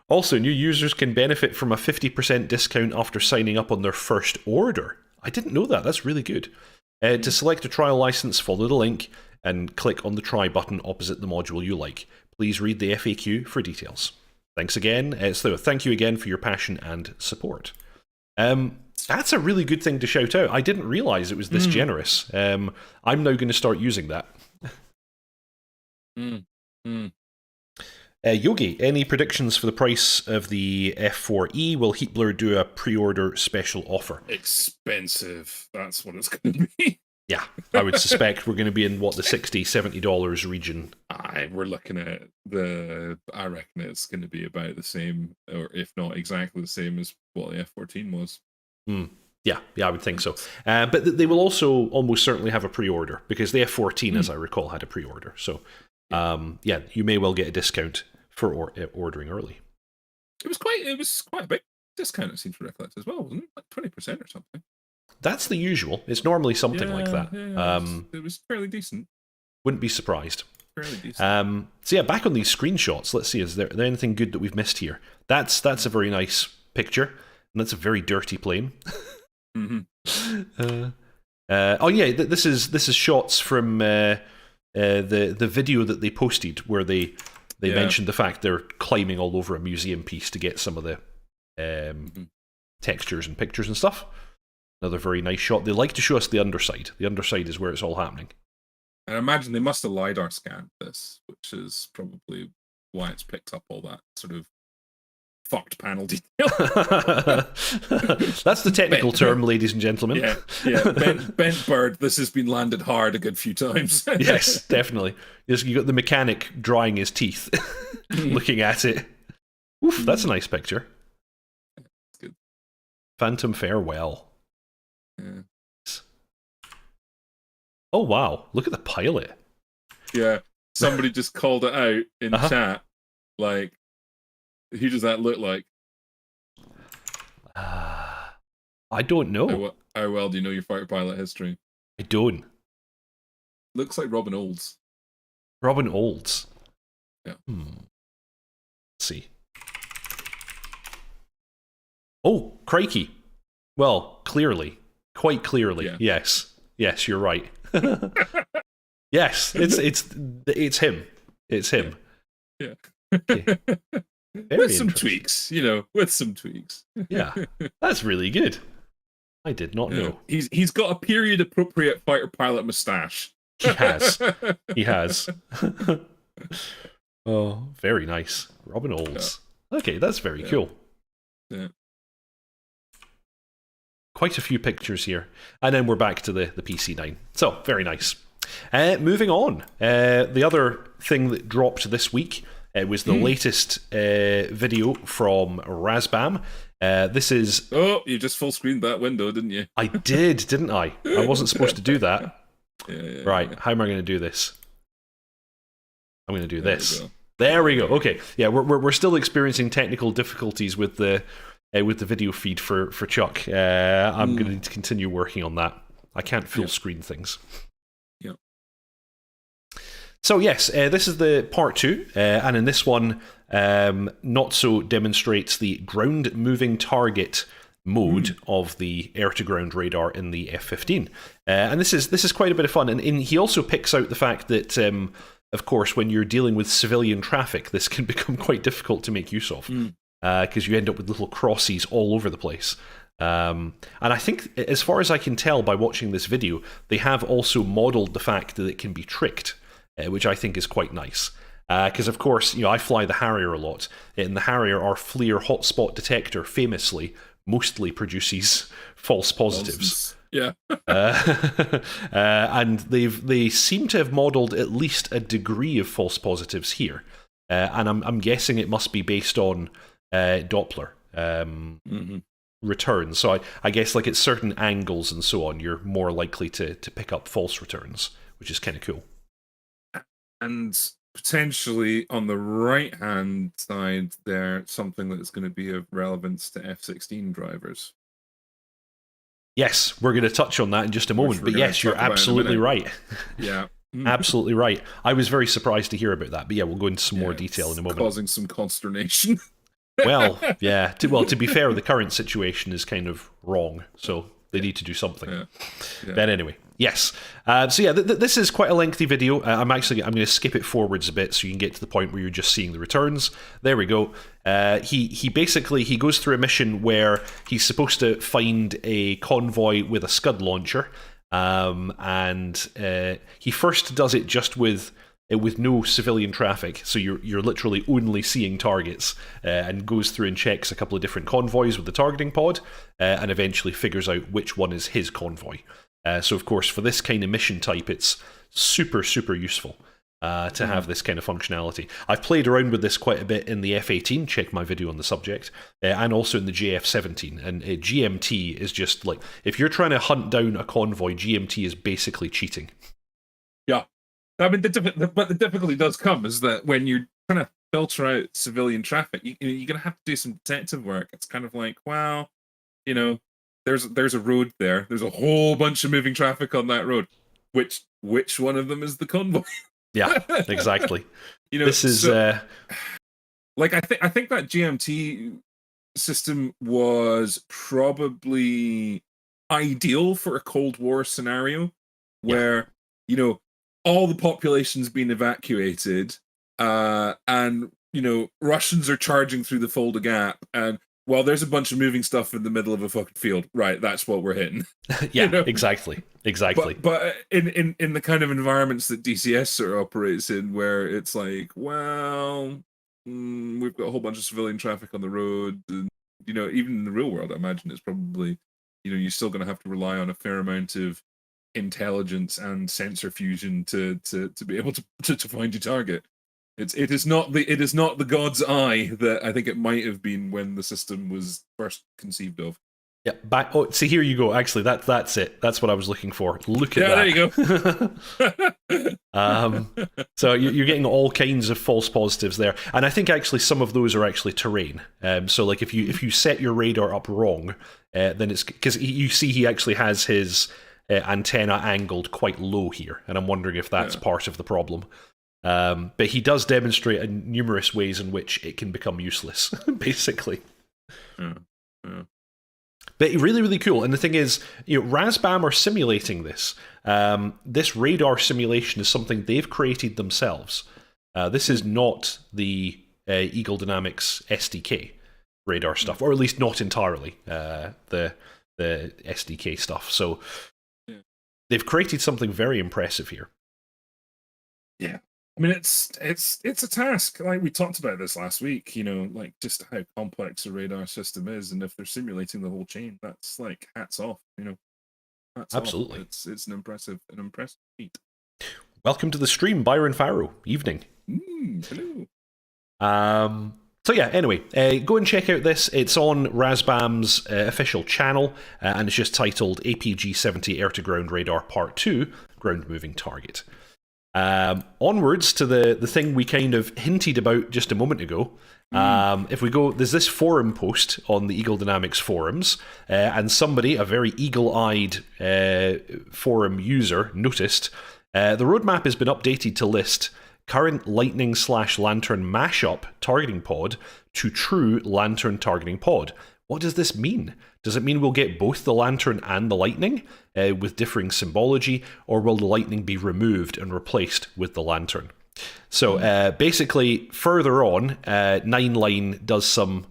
Also, new users can benefit from a 50% discount after signing up on their first order. I didn't know that. That's really good. To select a trial license, follow the link and click on the try button opposite the module you like. Please read the FAQ for details. Thanks again. Thank you again for your passion and support. That's a really good thing to shout out. I didn't realize it was this generous. I'm now going to start using that. Yogi, any predictions for the price of the F-4E? Will Heatblur do a pre-order special offer? Expensive. That's what it's going to be. Yeah, I would suspect we're going to be in, the $60, $70 region. We're looking at I reckon it's going to be about the same, or if not exactly the same as what the F-14 was. Yeah, I would think so. But they will also almost certainly have a pre-order, because the F-14, as I recall, had a pre-order. So, you may well get a discount for ordering early. It was quite a big discount, it seems to reflect as well, wasn't it? Like 20% or something. That's the usual. It's normally something like that. Yeah, it was fairly decent. Wouldn't be surprised. Fairly decent. So back on these screenshots, let's see, is there anything good that we've missed here? That's a very nice picture, and that's a very dirty plane. This is shots from the video that they posted where they mentioned the fact they're climbing all over a museum piece to get some of the textures and pictures and stuff. Another very nice shot. They like to show us the underside. The underside is where it's all happening. I imagine they must have LiDAR scanned this, which is probably why it's picked up all that sort of fucked panel detail. That's the technical term, ladies and gentlemen. Yeah. Bent bird. This has been landed hard a good few times. Yes, definitely. You got the mechanic drying his teeth, looking at it. Oof, that's a nice picture. That's good. Phantom Farewell. Yeah. Oh wow! Look at the pilot. Yeah, somebody just called it out in chat. Like, who does that look like? I don't know. How well do you know your fighter pilot history? I don't. Looks like Robin Olds. Robin Olds. Yeah. Let's see. Oh, crikey. Well, clearly. Quite clearly. Yeah. Yes. Yes, you're right. Yes, it's him. It's him. Yeah. Okay. With some tweaks, with some tweaks. Yeah. That's really good. I did not know. He's got a period appropriate fighter pilot mustache. He has. He has. Oh, very nice. Robin Olds. Yeah. Okay, that's very cool. Yeah. Quite a few pictures here. And then we're back to the PC-9. So, very nice. Moving on. The other thing that dropped this week was the latest video from Razbam. This is... Oh, you just full screened that window, didn't you? I did, didn't I? I wasn't supposed to do that. Yeah, right, how am I going to do this? I'm going to do this. There we go. Okay, yeah, we're still experiencing technical difficulties with the video feed for Chuck. I'm going to need to continue working on that. I can't full screen things. Yeah. So yes, this is the part 2, and in this one, Notso demonstrates the ground moving target mode of the air-to-ground radar in the F-15, and this is quite a bit of fun. And he also picks out the fact that, of course, when you're dealing with civilian traffic, this can become quite difficult to make use of, because you end up with little crosses all over the place. And I think, as far as I can tell by watching this video, they have also modelled the fact that it can be tricked, which I think is quite nice. Because, of course, I fly the Harrier a lot, and the Harrier, our FLIR hotspot detector, famously mostly produces false positives. Yeah. And they seem to have modelled at least a degree of false positives here. And I'm guessing it must be based on Doppler returns. So I guess like at certain angles and so on, you're more likely to pick up false returns, which is kind of cool. And potentially on the right-hand side there, something that's going to be of relevance to F-16 drivers. Yes, we're going to touch on that in just a moment. But yes, you're absolutely right. Yeah. Absolutely right. I was very surprised to hear about that. But yeah, we'll go into some more detail in a moment. Causing some consternation. Well, yeah. To be fair, the current situation is kind of wrong. So they need to do something. Yeah. But anyway, yes. So yeah, this is quite a lengthy video. I'm going to skip it forwards a bit so you can get to the point where you're just seeing the returns. There we go. He basically goes through a mission where he's supposed to find a convoy with a Scud launcher, and he first does it just with no civilian traffic, so you're literally only seeing targets, and goes through and checks a couple of different convoys with the targeting pod, and eventually figures out which one is his convoy. So of course, for this kind of mission type, it's super, super useful to have this kind of functionality. I've played around with this quite a bit in the F-18, check my video on the subject, and also in the JF-17, and GMT is just like, if you're trying to hunt down a convoy, GMT is basically cheating. Yeah. I mean, but the difficulty does come is that when you're trying to filter out civilian traffic, you're going to have to do some detective work. It's kind of like, well, there's a road there. There's a whole bunch of moving traffic on that road. Which one of them is the convoy? Yeah, exactly. This is like I think that GMT system was probably ideal for a Cold War scenario where all the population's been evacuated, and Russians are charging through the Fulda Gap, and there's a bunch of moving stuff in the middle of a fucking field. Right, that's what we're hitting. Yeah, exactly. But in the kind of environments that DCS sort of operates in, where it's like, we've got a whole bunch of civilian traffic on the road, and even in the real world, I imagine it's probably, you're still going to have to rely on a fair amount of intelligence and sensor fusion to be able to find your target. It is not the God's eye that I think it might have been when the system was first conceived of. Yeah, back. Oh, see, here you go. Actually, that's it. That's what I was looking for. Look at that. There you go. So you're getting all kinds of false positives there, and I think actually some of those are actually terrain. So like if you set your radar up wrong, then it's because you see he actually has his antenna angled quite low here, and I'm wondering if that's part of the problem. But he does demonstrate in numerous ways in which it can become useless, basically. But really, really cool. And the thing is, Razbam are simulating this. This radar simulation is something they've created themselves. This is not the Eagle Dynamics SDK radar stuff, or at least not entirely the SDK stuff. So they've created something very impressive here. Yeah. I mean, it's a task. Like we talked about this last week, like just how complex a radar system is, and if they're simulating the whole chain, that's like hats off. Hats Absolutely, off. It's an impressive feat. Welcome to the stream, Byron Farrow. Evening. Hello. So yeah, anyway, go and check out this. It's on Razbam's official channel, and it's just titled APG-70 Air-to-Ground Radar Part 2, Ground Moving Target. Onwards to the thing we kind of hinted about just a moment ago. If we go, there's this forum post on the Eagle Dynamics forums, and somebody, a very eagle-eyed forum user, noticed the roadmap has been updated to list current Lightning/Lantern mashup targeting pod to true Lantern targeting pod. What does this mean? Does it mean we'll get both the Lantern and the Lightning with differing symbology, or will the Lightning be removed and replaced with the Lantern? So basically, further on, 9line does some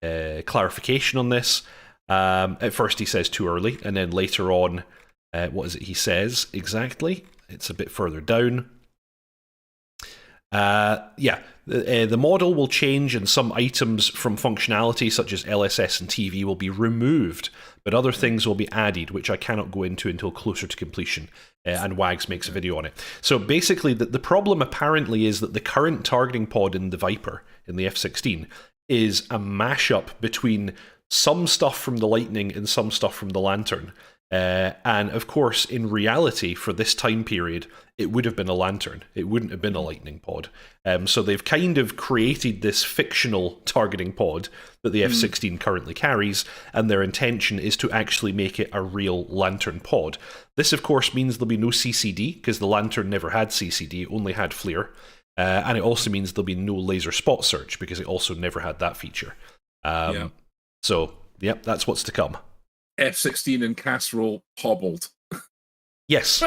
clarification on this. At first he says too early, and then later on, what is it he says exactly? It's a bit further down. The model will change, and some items from functionality such as LSS and TV will be removed, but other things will be added, which I cannot go into until closer to completion, and Wags makes a video on it. So basically, the problem apparently is that the current targeting pod in the Viper, in the F-16, is a mashup between some stuff from the Lightning and some stuff from the Lantern. And of course, in reality, for this time period, it would have been a Lantern. It wouldn't have been a Lightning pod. So they've kind of created this fictional targeting pod that the F-16 currently carries, and their intention is to actually make it a real Lantern pod. This, of course, means there'll be no CCD, because the Lantern never had CCD, it only had FLIR. And it also means there'll be no laser spot search, because it also never had that feature. So, yep, that's what's to come. F-16 and casserole hobbled. Yes.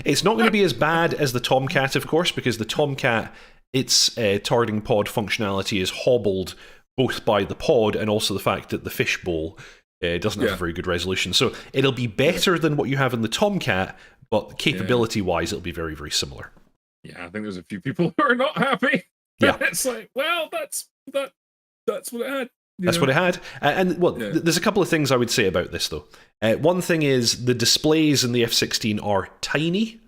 It's not going to be as bad as the Tomcat, of course, because the Tomcat, its targeting pod functionality is hobbled both by the pod and also the fact that the fishbowl doesn't have a very good resolution. So it'll be better than what you have in the Tomcat, but capability-wise, it'll be very, very similar. Yeah, I think there's a few people who are not happy. Yeah. It's like, well, that's what it had. That's what it had. There's a couple of things I would say about this, though. One thing is the displays in the F-16 are tiny,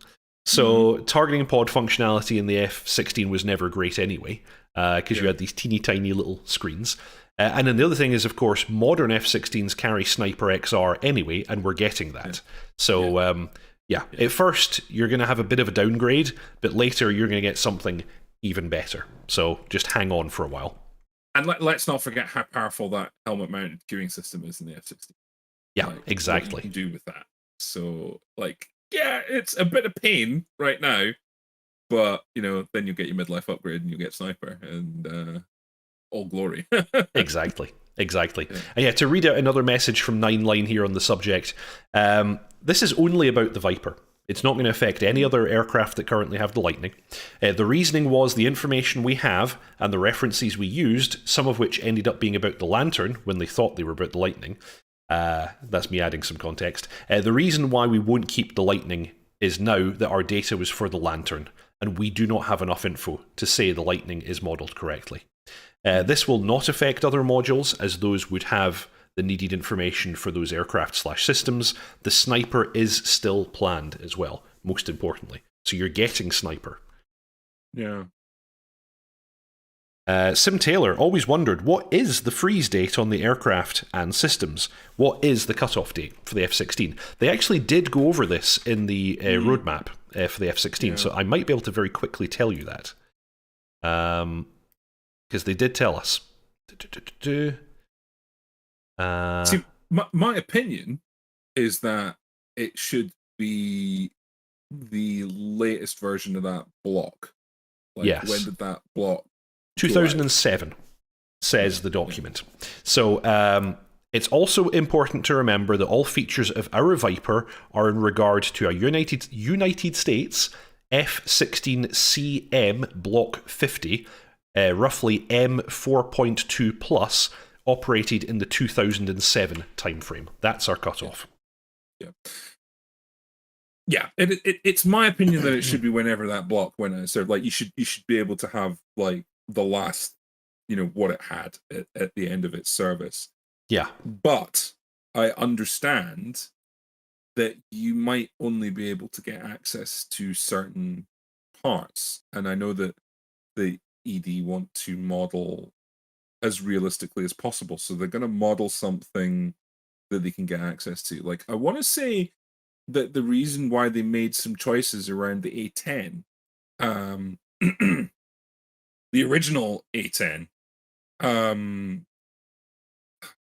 so targeting pod functionality in the F-16 was never great anyway, because you had these teeny tiny little screens. And then the other thing is, of course, modern F-16s carry Sniper XR anyway, and we're getting that. So, at first, you're going to have a bit of a downgrade, but later you're going to get something even better. So just hang on for a while. And let's not forget how powerful that helmet-mounted queuing system is in the F-16. Yeah, exactly. What you can do with that. So, it's a bit of pain right now, but, then you get your midlife upgrade and you get Sniper, and all glory. Exactly. And to read out another message from 9line here on the subject, this is only about the Viper. It's not going to affect any other aircraft that currently have the Lightning. The reasoning was the information we have and the references we used, some of which ended up being about the Lantern when they thought they were about the Lightning. That's me adding some context. The reason why we won't keep the Lightning is now that our data was for the Lantern, and we do not have enough info to say the Lightning is modelled correctly. This will not affect other modules, as those would have the needed information for those aircraft/systems. The Sniper is still planned as well, most importantly. So you're getting Sniper. Yeah. Sim Taylor always wondered, what is the freeze date on the aircraft and systems? What is the cutoff date for the F-16? They actually did go over this in the roadmap for the F-16, so I might be able to very quickly tell you that. Because they did tell us. See, my opinion is that it should be the latest version of that block. Like, Yes. when did that block? 2007 says the document. So it's also important to remember that all features of our Viper are in regard to a United States F-15CM Block 50, roughly M4.2 plus, operated in the 2007 timeframe. That's our cutoff. Yeah. Yeah, it's my opinion that it should be whenever that block went out. So, like, you should be able to have, like, the last, what it had at the end of its service. Yeah. But I understand that you might only be able to get access to certain parts. And I know that the ED want to model as realistically as possible. So they're going to model something that they can get access to. Like, I want to say that the reason why they made some choices around the A10, the original A10,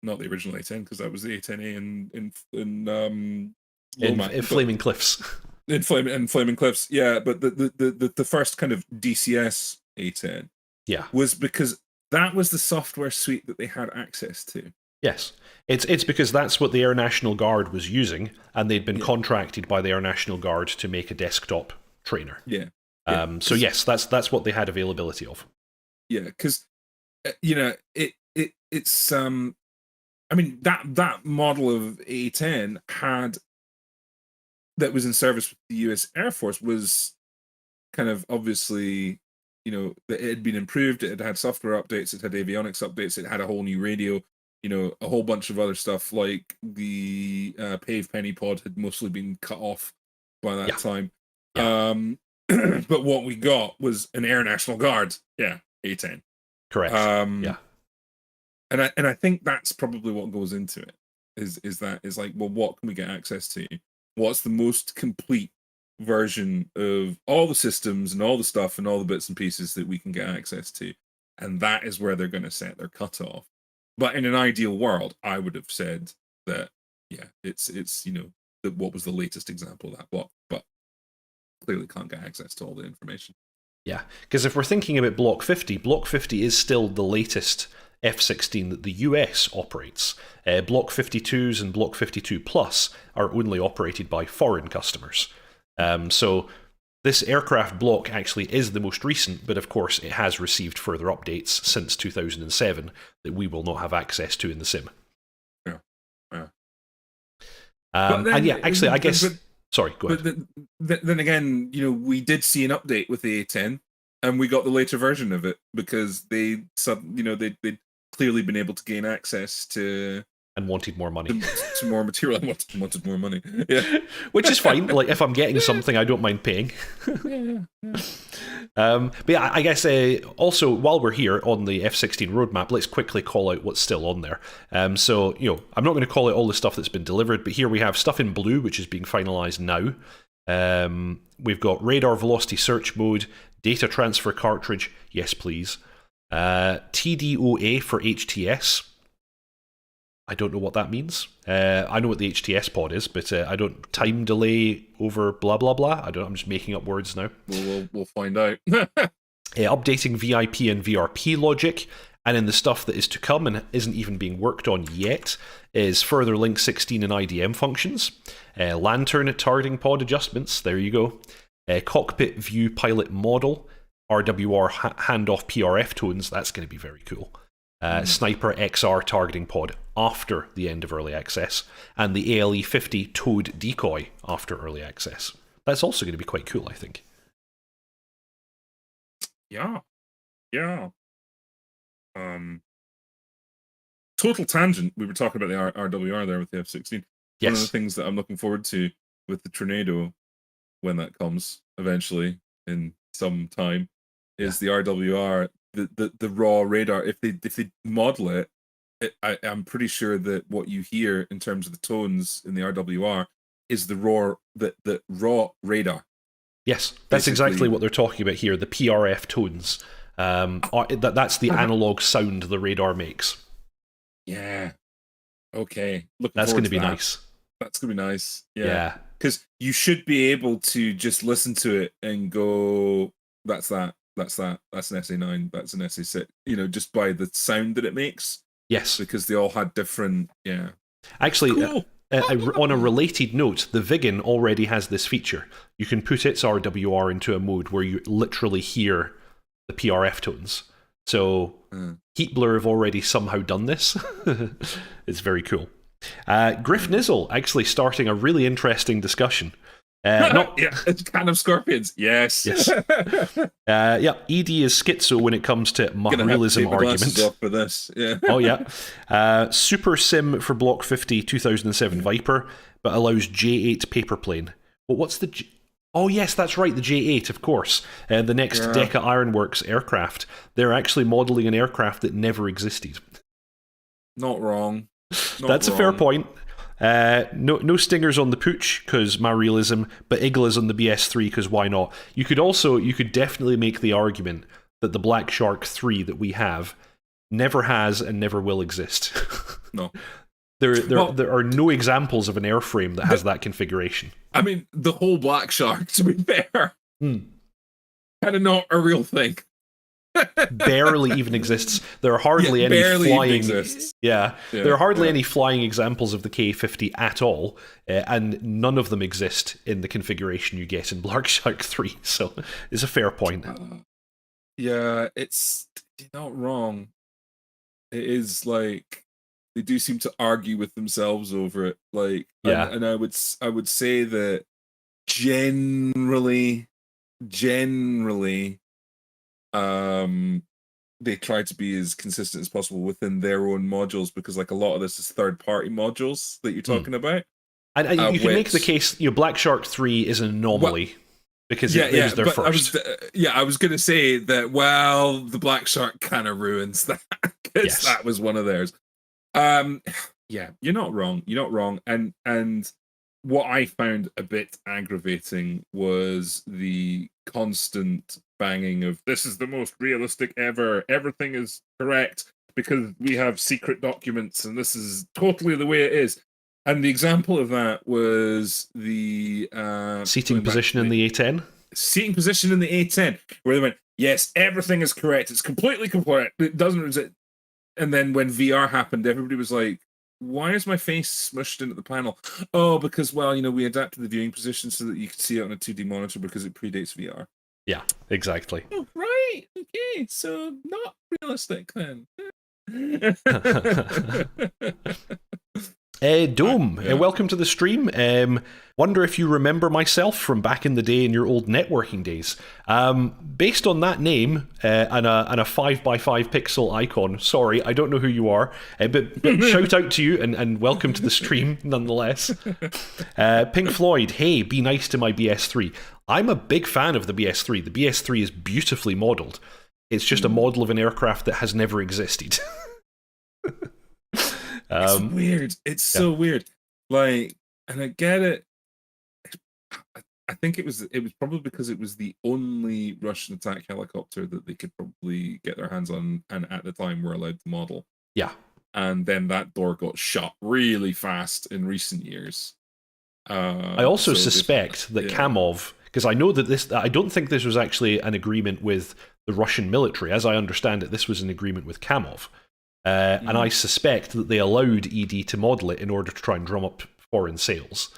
not the original A10, because that was the A10A in Flaming Cliffs. In Flaming Cliffs, yeah. But the first kind of DCS A10, yeah, was because that was the software suite that they had access to. Yes, it's because that's what the Air National Guard was using, and they'd been contracted by the Air National Guard to make a desktop trainer. Yeah. So yes, that's what they had availability of. Yeah, because it's I mean, that model of A10 that was in service with the US Air Force was kind of obviously, that it had been improved. It had software updates. It had avionics updates. It had a whole new radio. A whole bunch of other stuff, like the Pave Penny pod had mostly been cut off by that time. Yeah. But what we got was an Air National Guard, A10. Correct. And I think that's probably what goes into it. Is like, well, what can we get access to? What's the most complete version of all the systems and all the stuff and all the bits and pieces that we can get access to? And that is where they're going to set their cutoff. But in an ideal world, I would have said that, it's that what was the latest example of that block, but clearly can't get access to all the information. Yeah, because if we're thinking about Block 50, Block 50 is still the latest F-16 that the US operates. Block 52s and Block 52 Plus are only operated by foreign customers. So this aircraft block actually is the most recent, but of course it has received further updates since 2007 that we will not have access to in the sim. Yeah. I guess... Sorry, go ahead. Then again, we did see an update with the A10, and we got the later version of it because they'd clearly been able to gain access to... And wanted more money. To more material. I wanted more money. Yeah. Which is fine. Like, if I'm getting something, I don't mind paying. But yeah, I guess also, while we're here on the F-16 roadmap, let's quickly call out what's still on there. So, I'm not going to call out all the stuff that's been delivered, but here we have stuff in blue, which is being finalized now. We've got radar velocity search mode, data transfer cartridge, yes please. TDOA for HTS. I don't know what that means. I know what the HTS pod is, but I don't... Time delay over blah, blah, blah. I'm just making up words now. We'll find out. Updating VIP and VRP logic. And in the stuff that is to come and isn't even being worked on yet is further Link 16 and IDM functions. Lantern targeting pod adjustments. There you go. Cockpit view pilot model. RWR handoff PRF tones. That's going to be very cool. Sniper XR targeting pod after the end of early access, and the ALE 50 towed decoy after early access. That's also going to be quite cool, I think. Yeah. Total tangent. We were talking about the RWR there with the F-16. Yes. One of the things that I'm looking forward to with the Tornado, when that comes eventually in some time, is the RWR. The raw radar, if they model it, I'm pretty sure that what you hear in terms of the tones in the RWR is the raw radar. Yes, that's exactly what they're talking about here. The PRF tones. That's the analog sound the radar makes. Yeah. Okay. That's going to be nice. That's gonna be nice. Yeah. Because you should be able to just listen to it and go, that's that. That's that. That's an SA9. That's an SA6. You know, just by the sound that it makes. Yes. Because they all had different. Yeah. Actually, Cool. on a related note, the Viggen already has this feature. You can put its RWR into a mode where you literally hear the PRF tones. So Heatblur have already somehow done this. It's very cool. Griff Nizzle actually starting a really interesting discussion. Yeah, it's kind of scorpions. Yes. Yeah, ED is schizo when it comes to realism argument. Off for this. Yeah. Oh yeah. Super sim for Block 50 2007 Viper, but allows J8 paper plane. Well, what's the Oh yes, that's right, the J8, of course. The next Decca Ironworks aircraft. They're actually modelling an aircraft that never existed. Not wrong. That's a fair point. No stingers on the Pooch because my realism, but Iglas on the BS3 because why not? You could definitely make the argument that the Black Shark 3 that we have never has and never will exist. No. There are no examples of an airframe that has that configuration. I mean, the whole Black Shark, to be fair, kind of not a real thing. Barely even exists. There are hardly any flying. There are hardly any flying examples of the K-50 at all, and none of them exist in the configuration you get in Black Shark 3. So it's a fair point. Yeah, it's not wrong. It is like they do seem to argue with themselves over it. Like, and I would say that generally, they try to be as consistent as possible within their own modules because, like, a lot of this is third-party modules that you're talking about. And you can make the case, Black Shark 3 is an anomaly because it was their first. I was going to say that. Well, the Black Shark kind of ruins that because that was one of theirs. Yeah, you're not wrong. You're not wrong. And what I found a bit aggravating was the constant banging of this is the most realistic ever. Everything is correct because we have secret documents and this is totally the way it is. And the example of that was the seating position in the A10. Seating position in the A10, where they went, yes, everything is correct. It's completely correct. It doesn't. And then when VR happened, everybody was like, why is my face smushed into the panel? Oh, because, well, we adapted the viewing position so that you could see it on a 2D monitor because it predates VR. Yeah, exactly. Oh, right. Okay, so not realistic then. Dome, welcome to the stream. Wonder if you remember myself from back in the day in your old networking days. Based on that name and a 5x5 pixel icon, sorry, I don't know who you are, but shout out to you and welcome to the stream nonetheless. Pink Floyd, hey, be nice to my BS3. I'm a big fan of the BS3. The BS3 is beautifully modelled. It's just a model of an aircraft that has never existed. It's weird. It's so weird. Like, and I get it. I think it was probably because it was the only Russian attack helicopter that they could probably get their hands on, and at the time were allowed to model. Yeah. And then that door got shut really fast in recent years. I also suspect that Kamov, because I know that I don't think this was actually an agreement with the Russian military. As I understand it, this was an agreement with Kamov. And I suspect that they allowed ED to model it in order to try and drum up foreign sales.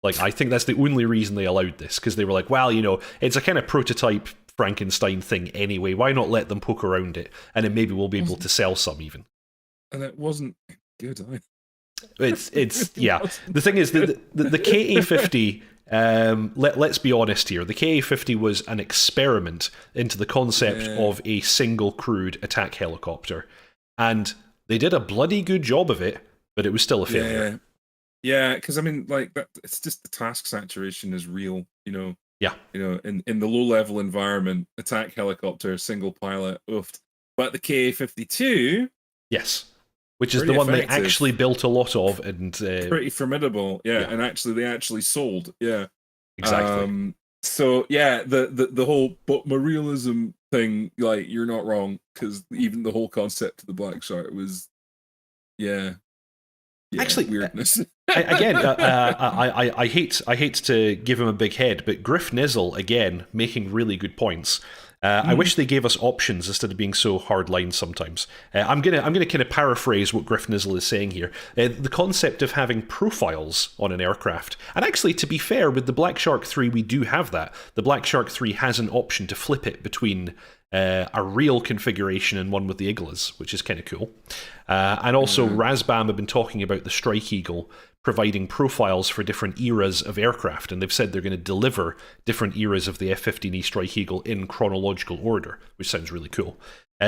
Like, I think that's the only reason they allowed this, because they were like, well, it's a kind of prototype Frankenstein thing anyway. Why not let them poke around it, and then maybe we'll be able to sell some even. And it wasn't good either. It's yeah. The thing is, the KA-50. Let's be honest here. The KA-50 was an experiment into the concept of a single crewed attack helicopter. And they did a bloody good job of it, but it was still a failure. Yeah, because I mean, like, it's just the task saturation is real, Yeah. In the low-level environment, attack helicopter, single pilot, oofed. But the KA-52... Yes. Which is the one they actually built a lot of. And pretty formidable, and they actually sold, Exactly. So, yeah, the whole, but my realism thing, like, you're not wrong, because even the whole concept of the Black Shark was, Yeah, Actually, weirdness. I hate to give him a big head, but Griff Nizzle again making really good points. I wish they gave us options instead of being so hardline sometimes. I'm gonna kind of paraphrase what Griff Nizzle is saying here. The concept of having profiles on an aircraft, and actually, to be fair, with the Black Shark 3, we do have that. The Black Shark 3 has an option to flip it between a real configuration and one with the Iglas, which is kind of cool. And also, Razbam have been talking about the Strike Eagle providing profiles for different eras of aircraft, and they've said they're going to deliver different eras of the F-15E Strike Eagle in chronological order, which sounds really cool.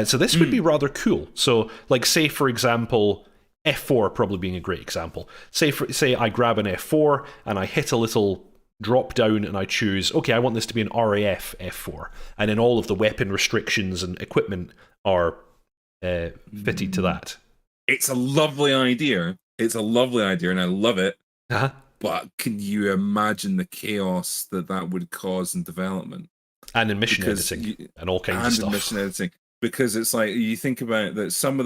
So this would be rather cool. So, like, say, for example, F4 probably being a great example. Say I grab an F4 and I hit a little drop down and I choose, okay, I want this to be an RAF F4, and then all of the weapon restrictions and equipment are fitted to that. It's a lovely idea. It's a lovely idea, and I love it. But can you imagine the chaos that would cause in development? And in mission editing and all kinds of stuff. And in mission editing. Because it's like, you think about that some of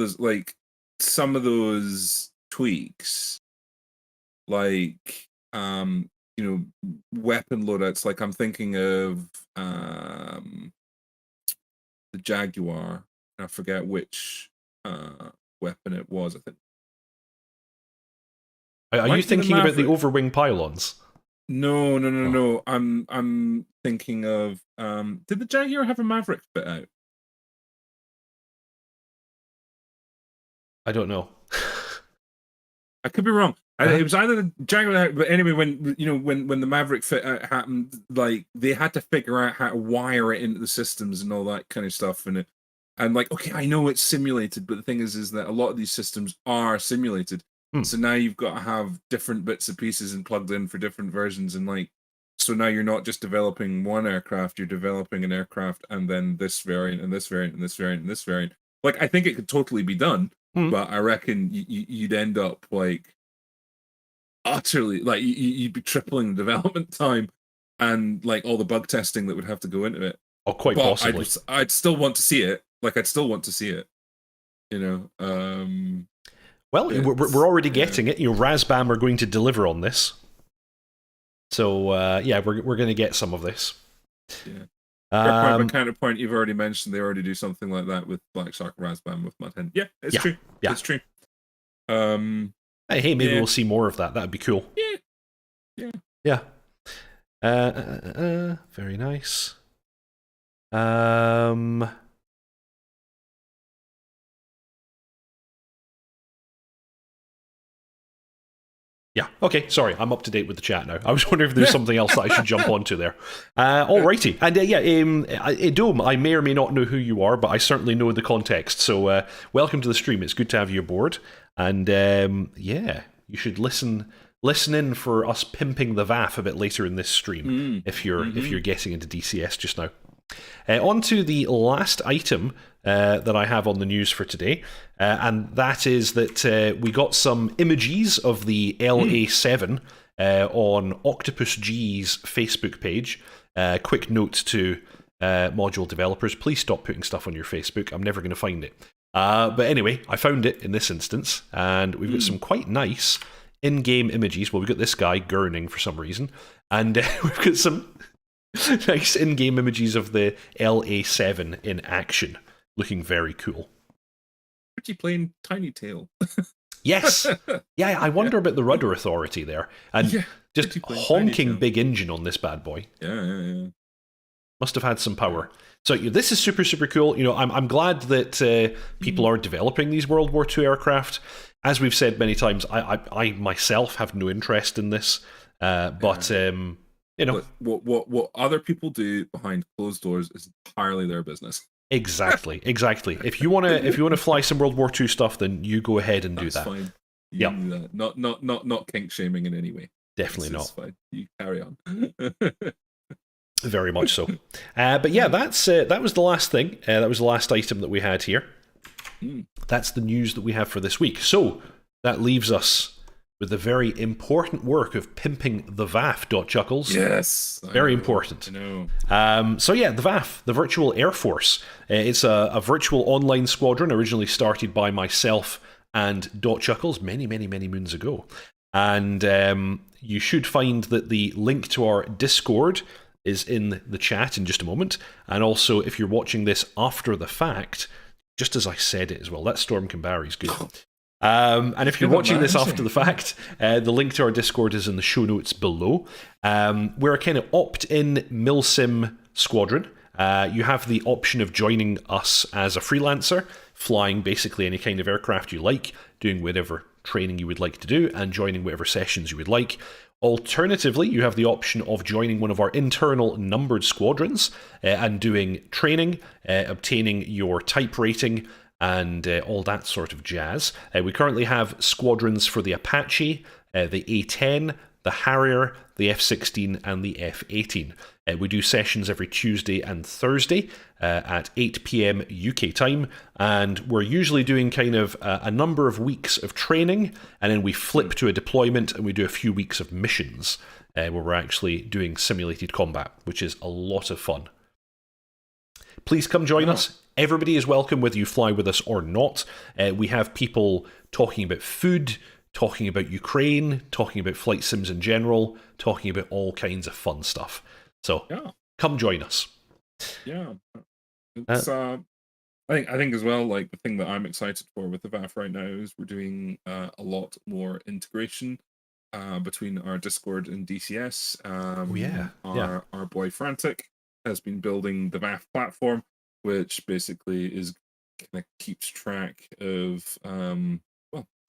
those tweaks, like weapon loadouts, like I'm thinking of the Jaguar. I forget which weapon it was. I think. Are you thinking about the overwing pylons? No. I'm thinking of did the Jaguar have a Maverick fit out? I don't know. I could be wrong. It was either the Jaguar, but anyway, when the Maverick fit out happened, like they had to figure out how to wire it into the systems and all that kind of stuff, and like, okay, I know it's simulated, but the thing is that a lot of these systems are simulated. So now you've got to have different bits and pieces and plugged in for different versions, and like, so now you're not just developing one aircraft, you're developing an aircraft and then this variant and this variant and this variant and this variant. Like, I think it could totally be done, but I reckon you'd end up like utterly, like you'd be tripling the development time and like all the bug testing that would have to go into it. Oh, quite possibly. I'd still want to see it. Like, I'd still want to see it. Well, we're already getting it. Razbam are going to deliver on this. So, yeah, we're going to get some of this. Yeah. But counterpoint, you've already mentioned they already do something like that with Black Shark Razbam with Mudhen. Yeah, it's true. Yeah. It's true. Hey, maybe we'll see more of that. That'd be cool. Yeah. Very nice. Yeah, okay, sorry, I'm up to date with the chat now. I was wondering if there's something else that I should jump onto there. Alrighty, and Dome, I may or may not know who you are, but I certainly know the context, so welcome to the stream. It's good to have you aboard, and yeah, you should listen in for us pimping the VAF a bit later in this stream, if you're getting into DCS just now. On to the last item that I have on the news for today, and that is that we got some images of the LA7 on Octopus G's Facebook page. Quick note to module developers, please stop putting stuff on your Facebook. I'm never going to find it. But anyway, I found it in this instance, and we've got some quite nice in-game images. Well, we've got this guy gurning for some reason, and we've got some nice in-game images of the LA7 in action, looking very cool. Pretty plain tiny tail. Yes. Yeah, I wonder about the rudder authority there. And just honking big engine on this bad boy. Yeah. Must have had some power. So this is super, super cool. I'm glad that people are developing these World War II aircraft. As we've said many times, I myself have no interest in this. But what other people do behind closed doors is entirely their business. Exactly. If you want to fly some World War II stuff, then you go ahead and do that. Fine. You do that. Not kink shaming in any way. Definitely not. Fine. You carry on. Very much so. But yeah, that was the last thing. That was the last item that we had here. That's the news that we have for this week. So that leaves us with the very important work of pimping the VAF, dotChuckles. Yes. Very important. I know. So yeah, the VAF, the Virtual Air Force. It's a virtual online squadron originally started by myself and dotChuckles many moons ago. And you should find that the link to our Discord is in the chat in just a moment. And also, if you're watching this after the fact, just as I said it as well, that Storm Kambari's good. And if you're watching this after the fact, the link to our Discord is in the show notes below. We're a kind of opt-in milsim squadron. You have the option of joining us as a freelancer, flying basically any kind of aircraft you like, doing whatever training you would like to do, and joining whatever sessions you would like. Alternatively, you have the option of joining one of our internal numbered squadrons and doing training, obtaining your type rating, and all that sort of jazz. We currently have squadrons for the Apache, the A-10, the Harrier, the F-16, and the F-18. We do sessions every Tuesday and Thursday at 8 p.m. UK time, and we're usually doing kind of a number of weeks of training, and then we flip to a deployment and we do a few weeks of missions where we're actually doing simulated combat, which is a lot of fun. Please come join us. Everybody is welcome, whether you fly with us or not. We have people talking about food, talking about Ukraine, talking about flight sims in general, talking about all kinds of fun stuff. So come join us. Yeah, it's I think as well, like the thing that I'm excited for with the VAF right now is we're doing a lot more integration between our Discord and DCS. Our boy Frantic has been building the VAF platform, which basically is kind of keeps track of kind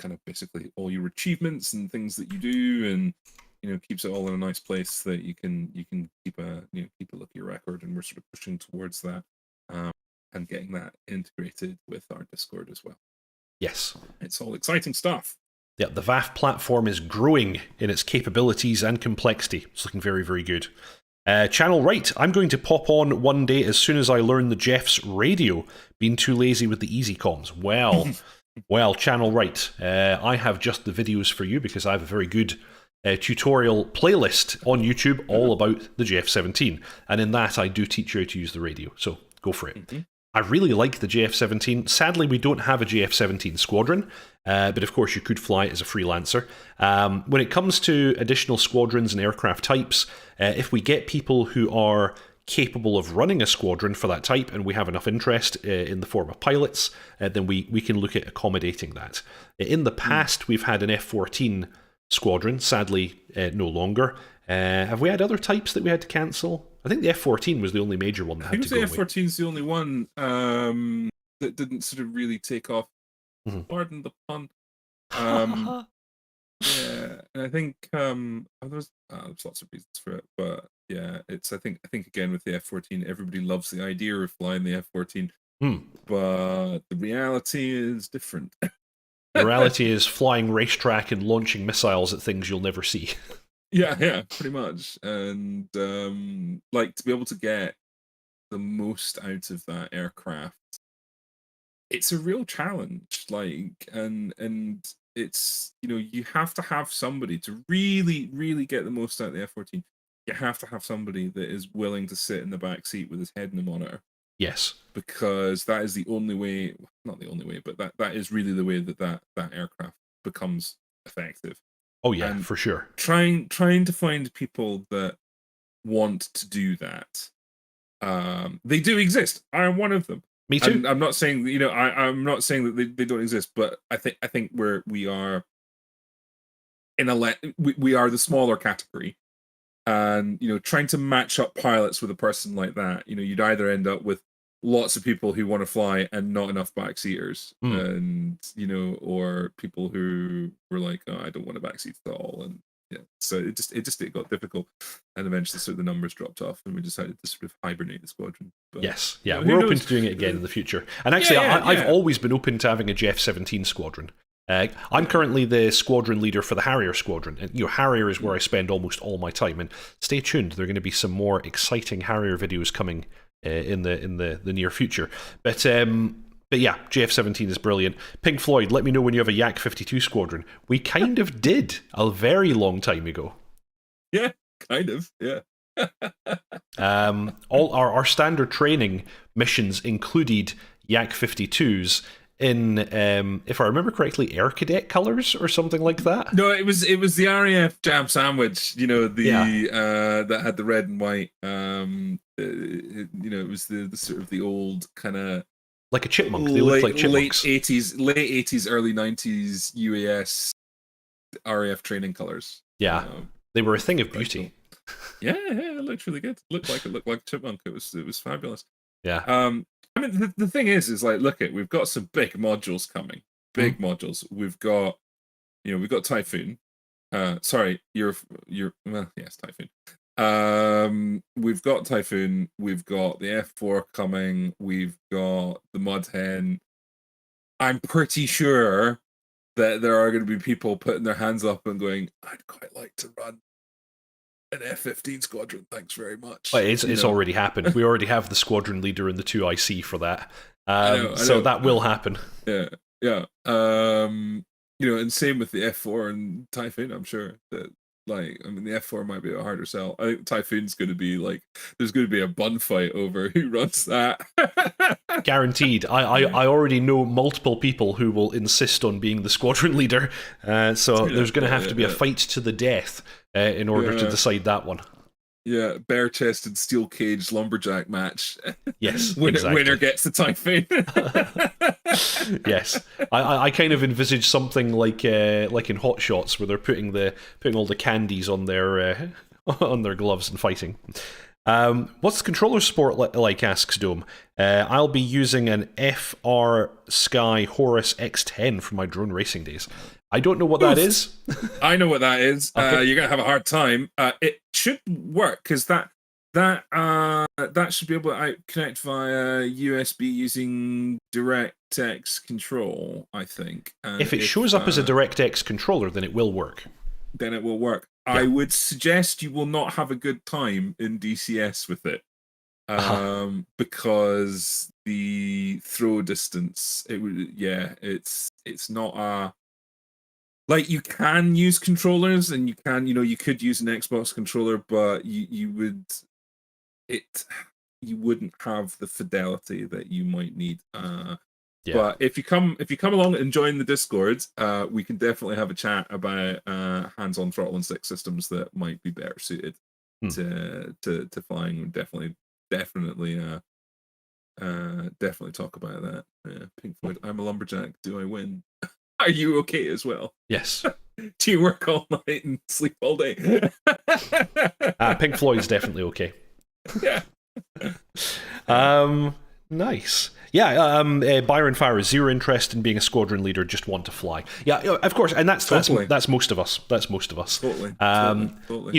of basically all your achievements and things that you do, and keeps it all in a nice place that you can keep a keep a look at your record, and we're sort of pushing towards that and getting that integrated with our Discord as well. Yes, it's all exciting stuff. Yeah, the VAF platform is growing in its capabilities and complexity. It's looking very good. Channel right, I'm going to pop on one day as soon as I learn the Jeff's radio. Been too lazy with the easy comms. Well, Channel right, I have just the videos for you because I have a very good tutorial playlist on YouTube all about the JF-17, and in that I do teach you how to use the radio, so go for it. I really like the JF-17. Sadly, we don't have a JF-17 squadron, but of course you could fly it as a freelancer. When it comes to additional squadrons and aircraft types, if we get people who are capable of running a squadron for that type and we have enough interest in the form of pilots, then we can look at accommodating that. In the past, we've had an F-14 squadron, sadly no longer. Have we had other types that we had to cancel? I think the F-14 was the only major one that had to go away. I think the F-14 is the only one that didn't sort of really take off. Pardon the pun. Yeah, and I think there's lots of reasons for it, but yeah, it's I think again with the F-14, everybody loves the idea of flying the F-14, but the reality is different. The reality is flying racetrack and launching missiles at things you'll never see. Yeah, pretty much. And like to be able to get the most out of that aircraft, it's a real challenge. Like, and it's you have to have somebody to really get the most out of the F-14. You have to have somebody that is willing to sit in the back seat with his head in a monitor. Yes, because that is the only way. Not the only way, but that is really the way that aircraft becomes effective. Oh yeah, and for sure. Trying to find people that want to do that. They do exist. I am one of them. Me too. And I'm not saying I'm not saying that they don't exist, but I think we are in we are the smaller category, and trying to match up pilots with a person like that, you'd either end up with lots of people who want to fly and not enough backseaters, and or people who were like, oh, I don't want a backseat at all, and yeah, so it got difficult, and eventually sort of the numbers dropped off, and we decided to sort of hibernate the squadron. But, yes, yeah, we're open to doing it again in the future, and actually, I've always been open to having a JF-17 squadron. I'm currently the squadron leader for the Harrier squadron, and Harrier is where I spend almost all my time. And stay tuned; there are going to be some more exciting Harrier videos coming in the near future. But yeah, JF-17 is brilliant. Pink Floyd, let me know when you have a Yak-52 squadron. We kind of did a very long time ago. Yeah, kind of. Yeah. All our standard training missions included Yak-52s in, if I remember correctly, Air Cadet colors or something like that. No, it was the RAF jam sandwich. You know, that had the red and white. It was the sort of the old kind of like a chipmunk. They look like chipmunks. late '80s, early '90s UAS RAF training colors. Yeah, they were a thing of beauty. Cool. Yeah, it looked really good. Looked like a chipmunk. It was fabulous. Yeah. I mean, the thing is like, look we've got some big modules coming. Big modules. We've got Typhoon. Sorry, well, yes, Typhoon. We've got Typhoon. We've got the F4 coming. We've got the Mud Hen. I'm pretty sure that there are going to be people putting their hands up and going, "I'd quite like to run an F-15 squadron, thanks very much." Well, it's already happened. We already have the squadron leader and the 2IC for that. So that will happen. Yeah. And same with the F4 and Typhoon. I'm sure that, the F4 might be a harder sell. I think Typhoon's going to be there's going to be a bun fight over who runs that. Guaranteed. I already know multiple people who will insist on being the squadron leader. So there's going to have to be a fight to the death in order to decide that one. Yeah, bare-chested, steel-caged lumberjack match. Yes, winner gets the Typhoon. Yes, I kind of envisage something like in Hot Shots, where they're putting all the candies on their gloves and fighting. What's the controller support like? Asks Dome. I'll be using an FR Sky Horus X10 for my drone racing days. I don't know what that is. I know what that is. Okay. You're gonna have a hard time. It should work because that should be able to connect via USB using DirectX control, I think. And if it shows up as a DirectX controller, then it will work. Then it will work. Yeah. I would suggest you will not have a good time in DCS with it. Because the throw distance, it's not a... you can use controllers, and you could use an Xbox controller, but you wouldn't have the fidelity that you might need. But if you come along and join the Discord, we can definitely have a chat about hands-on throttle and stick systems that might be better suited to flying. Definitely talk about that. Pink Floyd, I'm a lumberjack. Do I win? Are you okay as well? Yes. Do you work all night and sleep all day? Pink Floyd's definitely okay. Yeah. Nice. Yeah, Byron Farrer, zero interest in being a squadron leader, just want to fly. Yeah, of course, and that's most of us. That's most of us. Totally.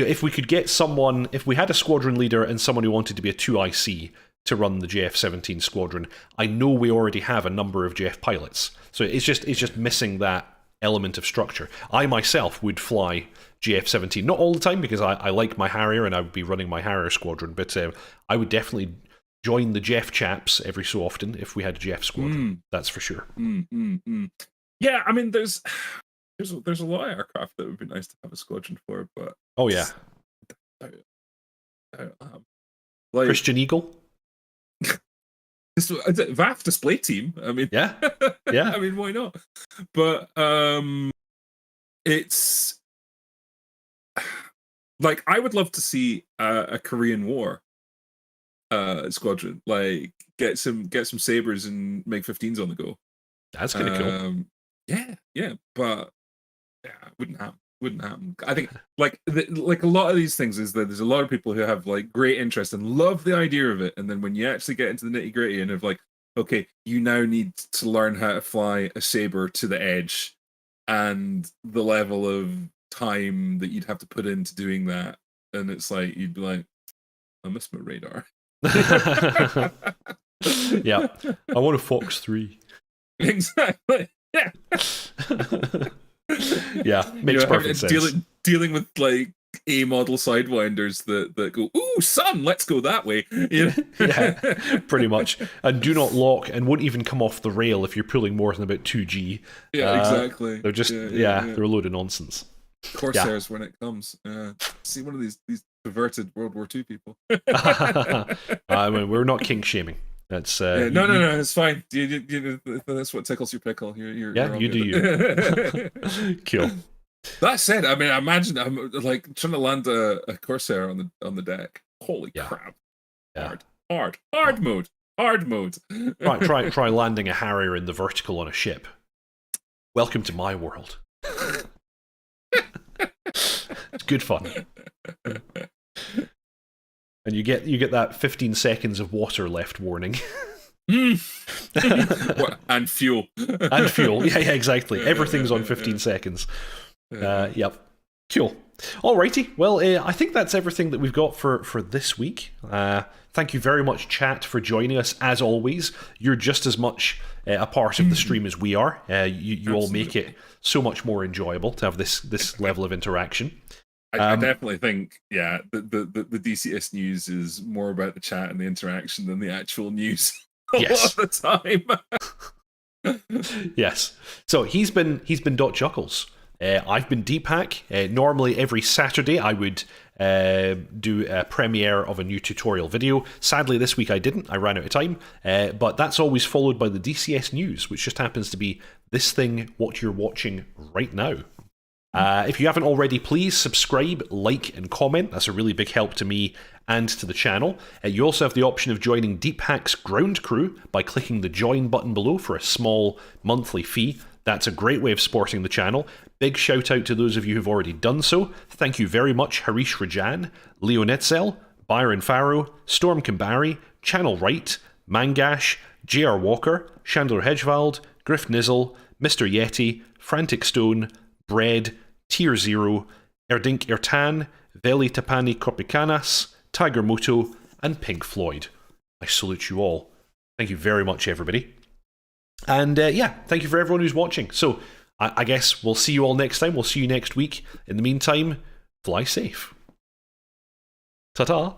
If we could get someone, if we had a squadron leader and someone who wanted to be a 2IC to run the JF-17 squadron, I know we already have a number of JF pilots, so it's just missing that element of structure. I myself would fly JF-17, not all the time because I like my Harrier and I would be running my Harrier squadron, but I would definitely join the Jeff chaps every so often if we had a Jeff squadron. That's for sure. Yeah, I mean, there's a lot of aircraft that would be nice to have a squadron for, but Christian Eagle. VAF display team. I mean, yeah. I mean, why not? But it's I would love to see a Korean War squadron, get some sabers and MiG-15s on the go. That's kind of cool. Yeah, but wouldn't happen. I think a lot of these things is that there's a lot of people who have great interest and love the idea of it, and then when you actually get into the nitty-gritty and okay, you now need to learn how to fly a saber to the edge, and the level of time that you'd have to put into doing that, and it's you'd be like, I miss my radar. Yeah, I want a Fox 3. Exactly. Yeah. Yeah, makes perfect sense. Dealing with A model sidewinders that go, ooh, sun, let's go that way. Yeah, pretty much. And do not lock and won't even come off the rail if you're pulling more than about 2G. Yeah, exactly. They're just they're a load of nonsense. Corsairs when it comes. See one of these perverted World War II people. I mean, we're not kink shaming. That's no, it's fine. That's what tickles your pickle. Yeah, you're you do you. Cool. That said, I mean, imagine I'm like trying to land a Corsair on the deck. Holy crap! Yeah. Hard mode. Try landing a Harrier in the vertical on a ship. Welcome to my world. It's good fun. And you get that 15 seconds of water left warning. And fuel. And fuel. Yeah, exactly. Everything's on 15 seconds. Yep. Cool. Alrighty. Well, I think that's everything that we've got for this week. Thank you very much, chat, for joining us. As always, you're just as much a part of the stream as we are. You all make it so much more enjoyable to have this level of interaction. I definitely think, the DCS news is more about the chat and the interaction than the actual news a lot of the time. Yes. So he's been dotChuckles. I've been Deepak. Normally every Saturday I would do a premiere of a new tutorial video. Sadly this week I didn't. I ran out of time. But that's always followed by the DCS news, which just happens to be this thing, what you're watching right now. If you haven't already, please subscribe, like, and comment. That's a really big help to me and to the channel. You also have the option of joining Deepak's ground crew by clicking the join button below for a small monthly fee. That's a great way of supporting the channel. Big shout out to those of you who've already done so. Thank you very much, Harish Rajan, Leo Netzel, Byron Farrow, Storm Kimbari, Channel Right, Mangash, JR Walker, Chandler Hedgevald, Griff Nizzle, Mr. Yeti, Frantic Stone, Bread, Tier Zero, Erdink Ertan, Veli Tapani Kopikanas, Tiger Moto, and Pink Floyd. I salute you all. Thank you very much, everybody. And thank you for everyone who's watching. So I guess we'll see you all next time. We'll see you next week. In the meantime, fly safe. Ta-ta.